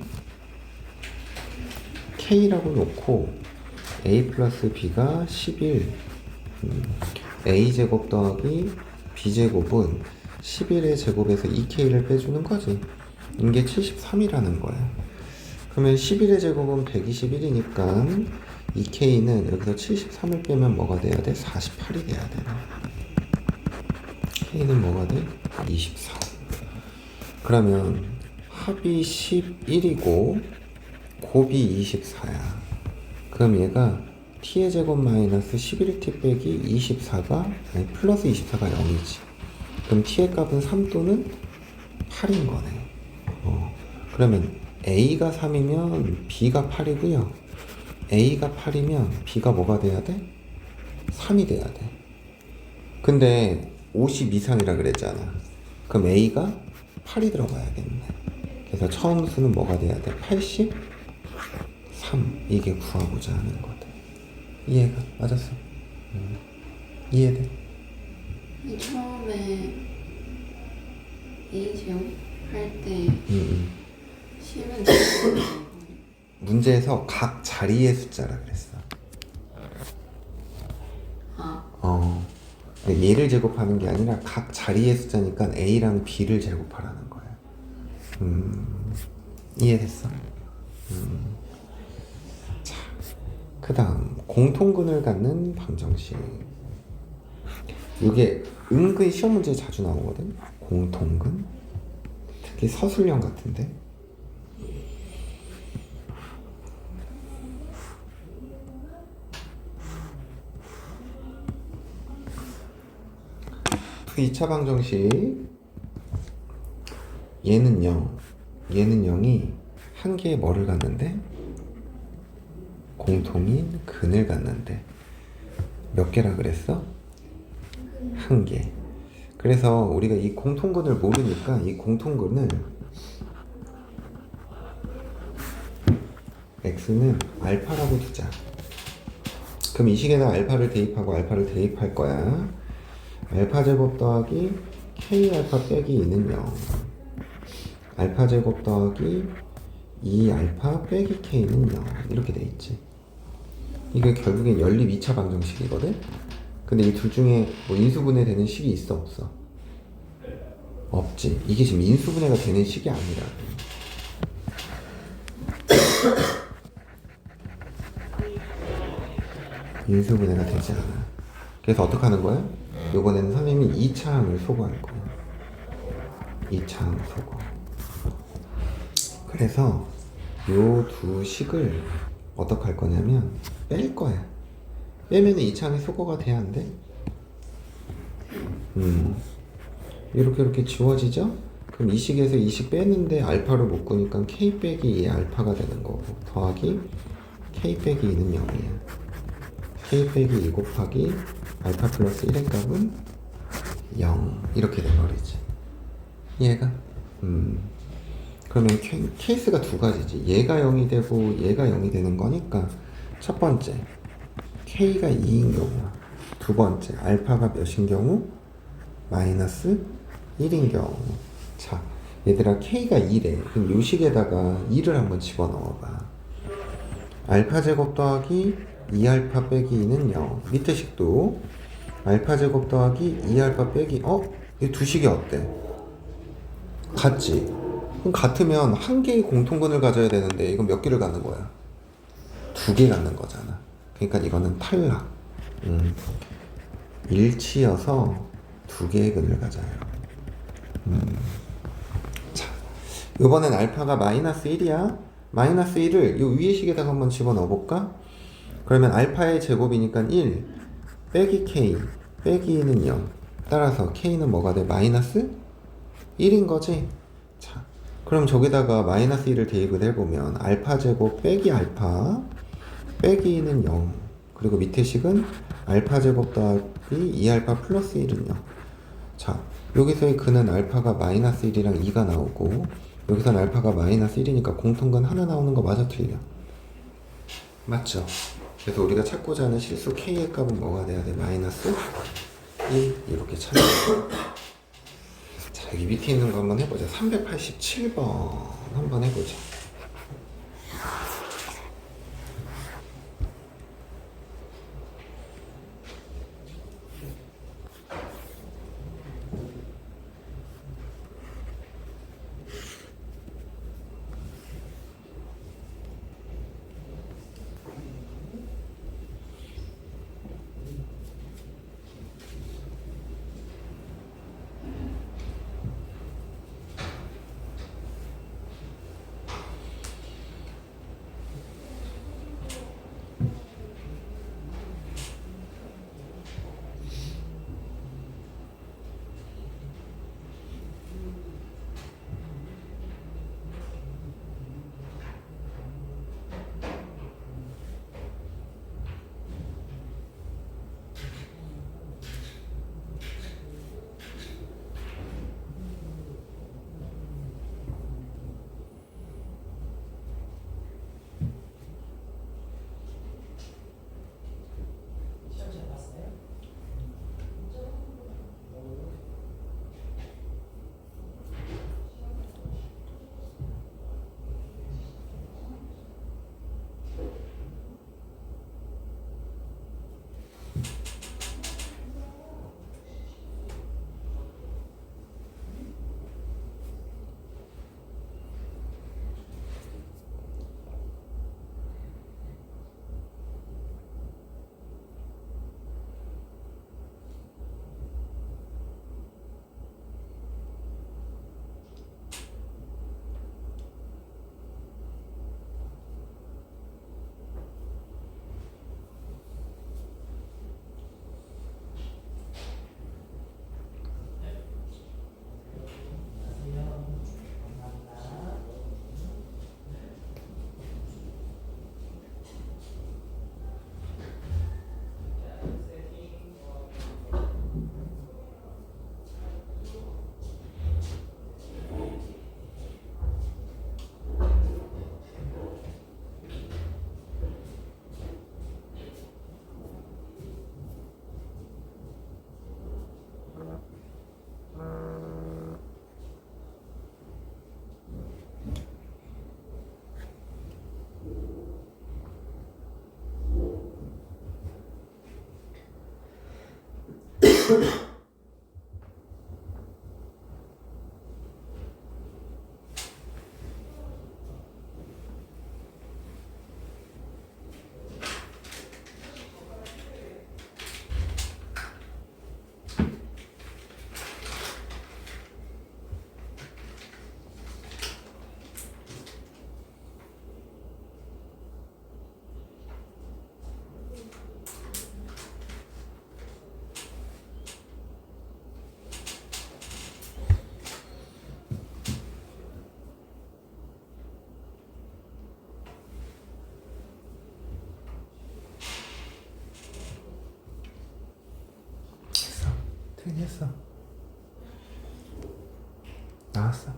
k라고 놓고 a 플러스 b가 11, a제곱 더하기 b제곱은 11의 제곱에서 2k를 빼주는 거지. 이게 73이라는 거야. 그러면 11의 제곱은 121이니까 2k는 여기서 73을 빼면 뭐가 돼야 돼? 48이 돼야 돼. k는 뭐가 돼? 24. 그러면 합이 11이고 곱이 24야. 그럼 얘가 t의 제곱 마이너스 11t 빼기 24가 아니 플러스 24가 0이지. 그럼 t의 값은 3 또는 8인 거네. 그러면 A가 3이면 B가 8이고요. A가 8이면 B가 뭐가 돼야 돼? 3이 돼야 돼. 근데 50 이상이라 그랬잖아. 그럼 A가 8이 들어가야겠네. 그래서 처음 수는 뭐가 돼야 돼? 83. 이게 구하고자 하는 거다. 이해가? 맞았어? 이해돼?
이 처음에 A 제곱 할때 쉬면 되는
문제에서 각 자리의 숫자라 그랬어. 근데 얘를 제곱하는 게 아니라 각 자리의 숫자니까 A랑 B를 제곱하라는 거야. 이해됐어? 자, 그 다음 공통근을 갖는 방정식. 이게 은근 시험 문제에 자주 나오거든. 공통근. 특히 서술형 같은데. 그 2차 방정식. 얘는 0, 얘는 0이 한 개의 뭐를 갖는데? 공통인 근을 갖는데 몇 개라 그랬어? 한 개. 그래서 우리가 이 공통근을 모르니까 이 공통근을 x는 알파라고 두자. 그럼 이 식에다 알파를 대입하고 알파를 대입할 거야. 알파 제곱 더하기 k 알파 빼기 2는 0. 알파 제곱 더하기 2 알파 빼기 k는 0. 이렇게 돼 있지. 이게 결국엔 연립 2차 방정식이거든. 근데 이 둘 중에 뭐 인수분해 되는 식이 있어 없어? 없지. 이게 지금 인수분해가 되는 식이 아니라. 인수분해가 되지 않아. 그래서 어떻게 하는 거야? 이번에는 선생님이 2차 항을 소거할 거야. 2차 항 소거. 그래서 요 두 식을 어떻게 할 거냐면 뺄 거야. 빼면 2차 항이 소거가 돼야 안 돼? 이렇게 지워지죠? 그럼 이 식에서 이 식 빼는데 알파를 못 구니까 k 빼기 2 알파가 되는 거고 더하기 k 빼기 2는 0이야. k 빼기 2 곱하기 알파 플러스 1의 값은 0 이렇게 돼버리지. 이해가? 그러면 케이스가 두 가지지. 얘가 0이 되고 얘가 0이 되는 거니까 첫 번째 k가 2인 경우, 두 번째 알파가 몇인 경우? 마이너스 1인 경우. 자, 얘들아 k가 2래. 그럼 요 식에다가 2를 한번 집어넣어봐. 알파 제곱 더하기 2알파 빼기 2는 0. 밑에 식도 알파 제곱 더하기 2알파 빼기 이 두 식이 어때? 같지? 그럼 같으면 한 개의 공통근을 가져야 되는데 이건 몇 개를 갖는 거야? 두 개 갖는 거잖아. 그러니까 이거는 탈락. 일치여서 두 개의 근을 가져요. 자, 이번엔 알파가 마이너스 1이야. 마이너스 1을 이 위의 식에다가 한번 집어넣어 볼까? 그러면 알파의 제곱이니까 1 빼기 k 빼기 2는 0. 따라서 k는 뭐가 돼? 마이너스 1인 거지? 자, 그럼 저기다가 마이너스 1을 대입을 해보면 알파 제곱 빼기 알파 빼기 2는 0. 그리고 밑에 식은 알파 제곱 더하기 2알파 플러스 1은 0. 자, 여기서의 근은 알파가 마이너스 1이랑 2가 나오고 여기선 알파가 마이너스 1이니까 공통근 하나 나오는 거 맞아 틀려? 맞죠? 그래서 우리가 찾고자 하는 실수 k의 값은 뭐가 돼야 돼? 마이너스 1 이렇게 찾는 거야. 자, 여기 밑에 있는 거 한번 해보자. 387번 한번 해보자. 했어. 나왔어.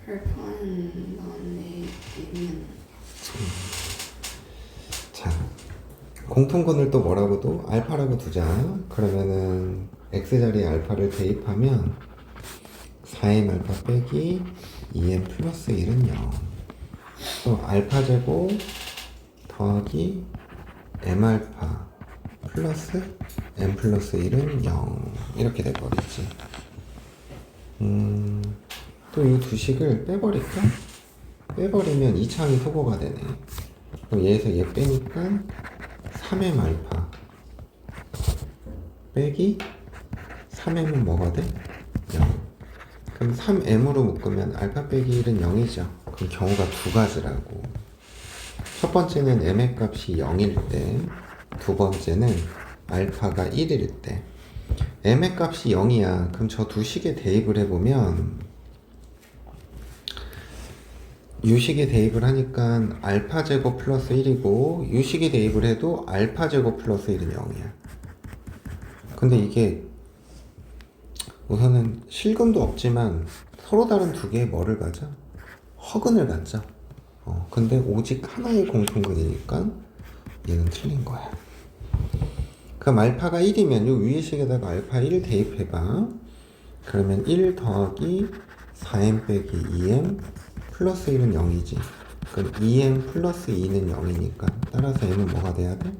알파는 나왔네. 얘는
자, 공통근을 또 뭐라고도? 알파라고 두자. 그러면은 x 자리에 알파를 대입하면 4m 알파 빼기 2m 플러스 1은 0. 또 알파 제곱 더하기 m 알파 플러스 m 플러스 1은 0. 이렇게 돼버리지. 또 이 두 식을 빼버릴까? 빼버리면 이창이 소거가 되네. 그럼 얘에서 얘 빼니까 3m 알파 빼기 3m은 뭐가 돼? 0. 그럼 3m으로 묶으면 알파 빼기 1은 0이죠. 그럼 경우가 두 가지라고. 첫 번째는 m의 값이 0일 때, 두 번째는 알파가 1일 때. m의 값이 0이야. 그럼 저 두 식에 대입을 해보면 유식에 대입을 하니까 알파 제곱 플러스 1이고 유식에 대입을 해도 알파 제곱 플러스 1은 0이야. 근데 이게 우선은 실근도 없지만 서로 다른 두 개의 뭐를 가져? 허근을 갖죠. 근데 오직 하나의 공통근이니까 얘는 틀린 거야. 그럼 알파가 1이면 요 위의 식에다가 알파 1 대입해봐. 그러면 1 더하기 4m 빼기 2m 플러스 1은 0이지. 그럼 2m 플러스 2는 0이니까 따라서 m은 뭐가 돼야 돼?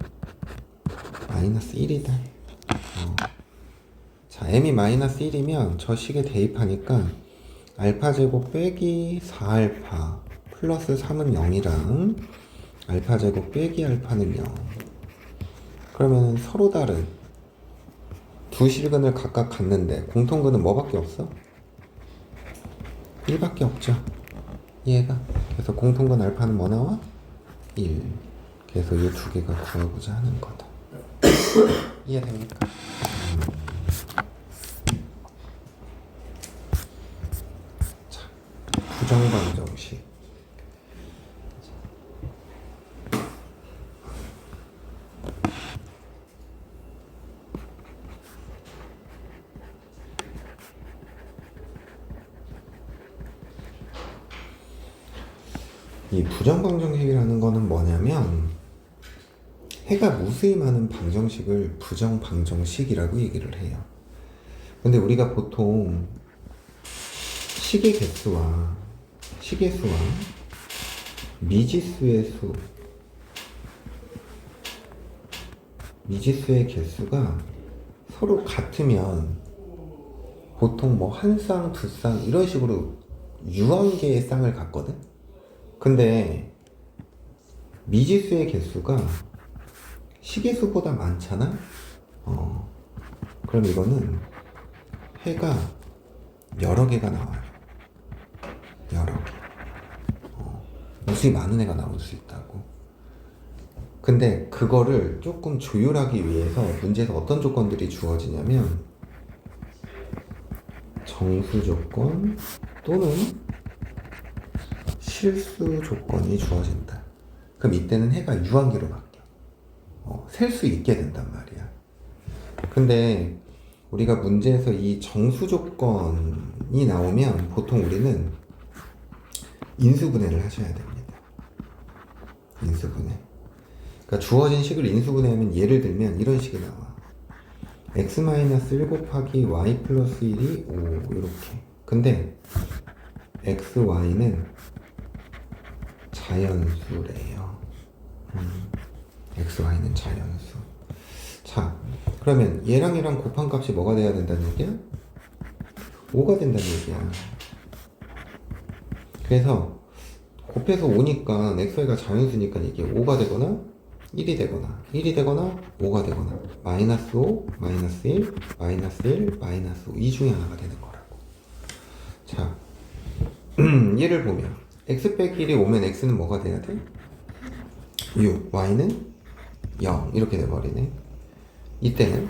마이너스 1이다. 자, m이 마이너스 1이면 저 식에 대입하니까 알파 제곱 빼기 4알파 플러스 3은 0이랑 알파 제곱 빼기 알파는 0. 그러면 서로 다른 두 실근을 각각 갖는데 공통근은 뭐밖에 없어? 1밖에 없죠. 얘가. 그래서 공통근 알파는 뭐 나와? 1. 그래서 이 두 개가 구하고자 하는 거다. 이해됩니까? 자, 부정방정식. 이 부정방정식이라는 거는 뭐냐면 해가 무수히 많은 방정식을 부정방정식이라고 얘기를 해요. 근데 우리가 보통 식의 개수와 식의 수와 미지수의 수, 미지수의 개수가 서로 같으면 보통 뭐 한 쌍, 두 쌍 이런 식으로 유한계의 쌍을 갖거든? 근데 미지수의 개수가 식의수보다 많잖아? 그럼 이거는 해가 여러 개가 나와요. 여러 개. 무수히 많은 애가 나올 수 있다고. 근데 그거를 조금 조율하기 위해서 문제에서 어떤 조건들이 주어지냐면 정수 조건 또는 실수 조건이 주어진다. 그럼 이때는 해가 유한계로 바뀌어. 셀 수 있게 된단 말이야. 근데 우리가 문제에서 이 정수 조건이 나오면 보통 우리는 인수분해를 하셔야 됩니다. 인수분해. 그러니까 주어진 식을 인수분해하면 예를 들면 이런 식이 나와. x-1 곱하기 y 플러스 1이 5 이렇게. 근데 x, y는 자연수래요. x, y는 자연수. 자, 그러면 얘랑 얘랑 곱한 값이 뭐가 돼야 된다는 얘기야? 5가 된다는 얘기야. 그래서 곱해서 5니까 x, y가 자연수니까 이게 5가 되거나 1이 되거나 1이 되거나 5가 되거나 마이너스 5, 마이너스 1, 마이너스 1, 마이너스 5 이 중에 하나가 되는 거라고. 자, 얘를 보면 x 빼기 1이 오면 x는 뭐가 돼야 돼? 6, y는 0 이렇게 돼버리네. 이때는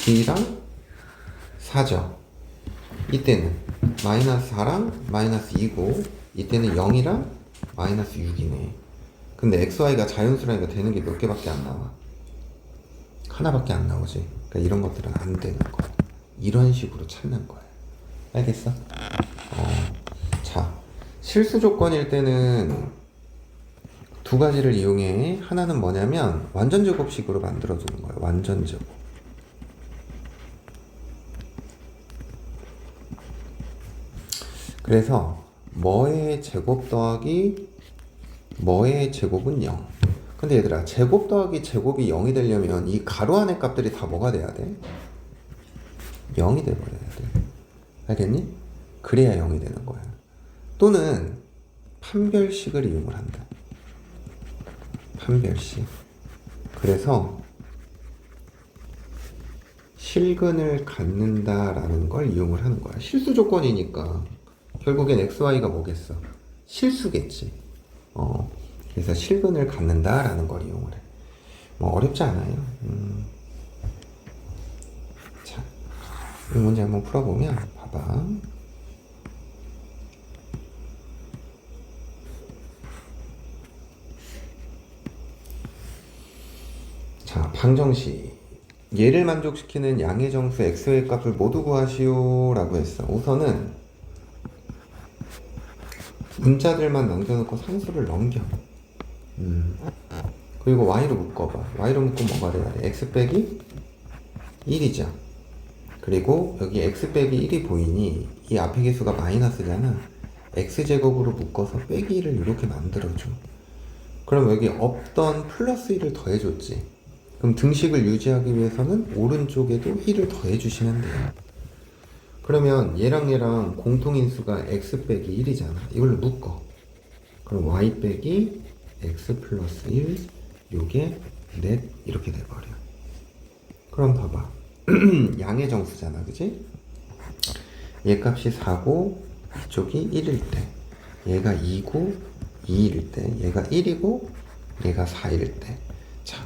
b랑 4죠. 이때는 마이너스 4랑 마이너스 2고 이때는 0이랑 마이너스 6이네. 근데 x, y가 자연수라니까 되는 게 몇 개밖에 안 나와. 하나밖에 안 나오지. 그러니까 이런 것들은 안 되는 거야. 이런 식으로 찾는 거야. 알겠어? 자, 실수 조건일 때는 두 가지를 이용해. 하나는 뭐냐면 완전 제곱식으로 만들어주는 거예요. 완전 제곱. 그래서 뭐의 제곱 더하기 뭐의 제곱은 0. 근데 얘들아, 제곱 더하기 제곱이 0이 되려면 이 가로 안의 값들이 다 뭐가 돼야 돼? 0이 돼버려야 돼. 알겠니? 그래야 0이 되는 거야. 또는 판별식을 이용을 한다. 판별식. 그래서 실근을 갖는다라는 걸 이용을 하는 거야. 실수 조건이니까 결국엔 xy가 뭐겠어? 실수겠지. 그래서 실근을 갖는다라는 걸 이용을 해. 뭐 어렵지 않아요. 자, 이 문제 한번 풀어보면 봐봐. 자, 방정식. 얘를 만족시키는 양의 정수 x의 값을 모두 구하시오 라고 했어. 우선은 문자들만 남겨놓고 상수를 넘겨. 그리고 y로 묶어봐. y로 묶으면 뭐가 돼야 돼? x 빼기 1이죠. 그리고 여기 x 빼기 1이 보이니 이 앞에 개수가 마이너스잖아. x제곱으로 묶어서 빼기 1을 이렇게 만들어줘. 그럼 여기 없던 플러스 1을 더해줬지. 그럼 등식을 유지하기 위해서는 오른쪽에도 1을 더해주시면 돼요. 그러면 얘랑 얘랑 공통인수가 x 빼기 1이잖아. 이걸로 묶어. 그럼 y 빼기 x 플러스 1, 요게 넷 이렇게 돼버려. 그럼 봐봐. 양의 정수잖아, 그지? 얘 값이 4고 이쪽이 1일 때, 얘가 2고 2일 때, 얘가 1이고 얘가 4일 때. 자,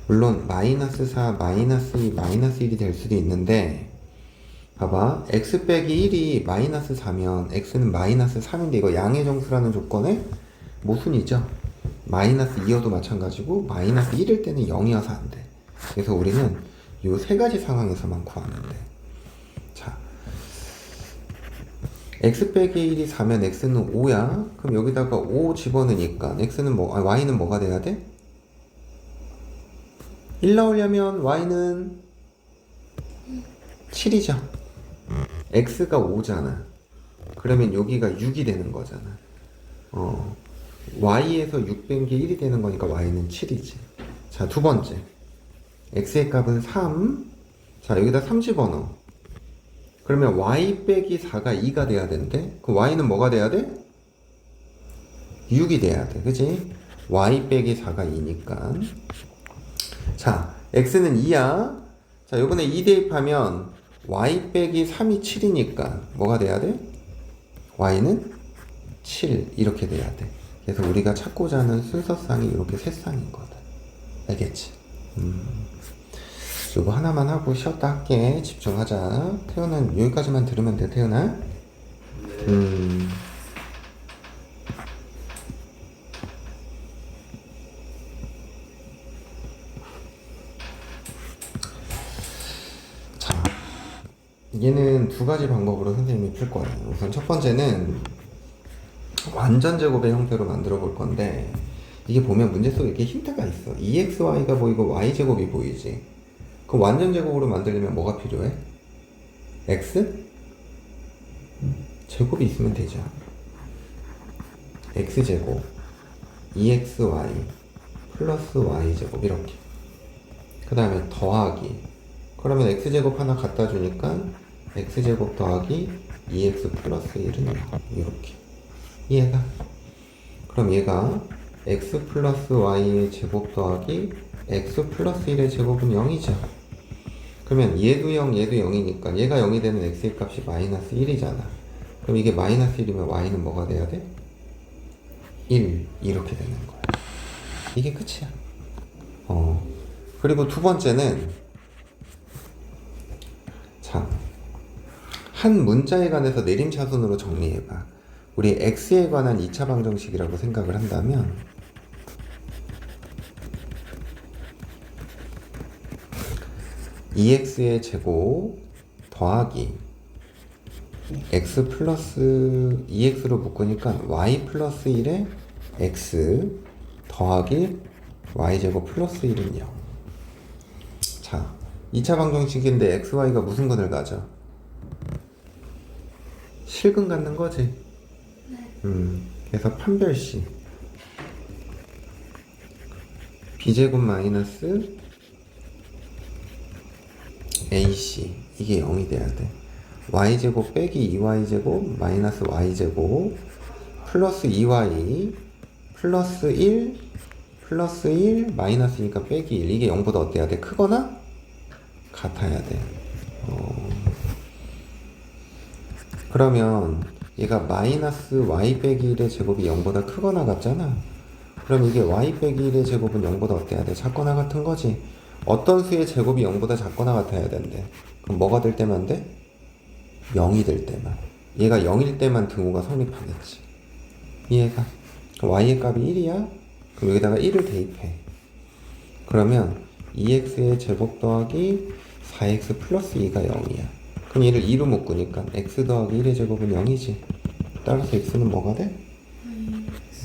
물론 마이너스 4, 마이너스 2, 마이너스 1이 될 수도 있는데 봐봐. x 빼기 1이 마이너스 4면 x는 마이너스 3인데 이거 양의 정수라는 조건에 모순이죠. 마이너스 2여도 마찬가지고 마이너스 1일 때는 0이어서 안 돼. 그래서 우리는 요 세 가지 상황에서만 구하면 돼. 자, x 빼기 1이 4면 x는 5야. 그럼 여기다가 5 집어넣으니까 x는 y는 뭐가 돼야 돼? 1 나오려면 y는 7이죠. x가 5잖아. 그러면 여기가 6이 되는 거잖아. y에서 6 뺀 게 1이 되는 거니까 y는 7이지. 자, 두 번째. x의 값은 3. 자, 여기다 3 집어넣어. 그러면 y 빼기 4가 2가 돼야 되는데 그 y는 뭐가 돼야 돼? 6이 돼야 돼. 그치? y 빼기 4가 2니까. 자, x는 2야. 자, 요번에 2 대입하면 y 빼기 3이 7이니까 뭐가 돼야 돼? y는 7 이렇게 돼야 돼. 그래서 우리가 찾고자 하는 순서상이 이렇게 세 쌍인 거다. 알겠지? 이거 하나만 하고 쉬었다 할게. 집중하자. 태연은 여기까지만 들으면 돼. 태연아. 얘는 두 가지 방법으로 선생님이 풀 거예요. 우선 첫 번째는 완전 제곱의 형태로 만들어 볼 건데 이게 보면 문제 속에 이렇게 힌트가 있어. 2xy가 보이고 y제곱이 보이지. 그럼 완전 제곱으로 만들려면 뭐가 필요해? x? 제곱이 있으면 되죠. x제곱 2xy 플러스 y제곱 이렇게. 그 다음에 더하기. 그러면 x제곱 하나 갖다 주니까 x제곱 더하기 2x 플러스 1은 0 이렇게. 이해가? 그럼 얘가 x 플러스 y의 제곱 더하기 x 플러스 1의 제곱은 0이죠. 그러면 얘도 0, 얘도 0이니까 얘가 0이 되는 x의 값이 마이너스 1이잖아. 그럼 이게 마이너스 1이면 y는 뭐가 돼야 돼? 1 이렇게 되는 거야. 이게 끝이야. 그리고 두 번째는 자, 한 문자에 관해서 내림차순으로 정리해봐. 우리 x에 관한 2차 방정식이라고 생각을 한다면 2x의 제곱 더하기 x 플러스 2x로 묶으니까 y 플러스 1에 x 더하기 y제곱 플러스 1은 0. 자, 2차 방정식인데 xy가 무슨 것을 가져? 실근 갖는 거지? 그래서 판별식 b제곱 마이너스 ac 이게 0이 돼야 돼. y제곱 빼기 2y제곱 마이너스 y제곱 플러스 2y 플러스 1 플러스 1 마이너스니까 빼기 1 이게 0보다 어때야 돼? 크거나 같아야 돼. 그러면 얘가 마이너스 y 빼기 1의 제곱이 0보다 크거나 같잖아. 그럼 이게 y 빼기 1의 제곱은 0보다 어때야 돼? 작거나 같은 거지. 어떤 수의 제곱이 0보다 작거나 같아야 된대. 그럼 뭐가 될 때만 돼? 0이 될 때만. 얘가 0일 때만 등호가 성립하겠지. 이해가? y의 값이 1이야? 그럼 여기다가 1을 대입해. 그러면 2x의 제곱 더하기 4x 플러스 2가 0이야. 그럼 얘를 2로 묶으니까 x 더하기 1의 제곱은 0이지. 따라서 x는 뭐가 돼?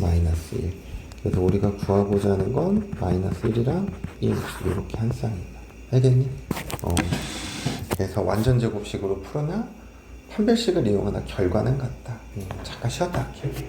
마이너스 1. 그래서 우리가 구하고자 하는 건 마이너스 1이랑 1 이렇게 한 쌍이야. 알겠니? 그래서 완전 제곱식으로 풀으나 판별식을 이용하나 결과는 같다. 잠깐 쉬었다 할게.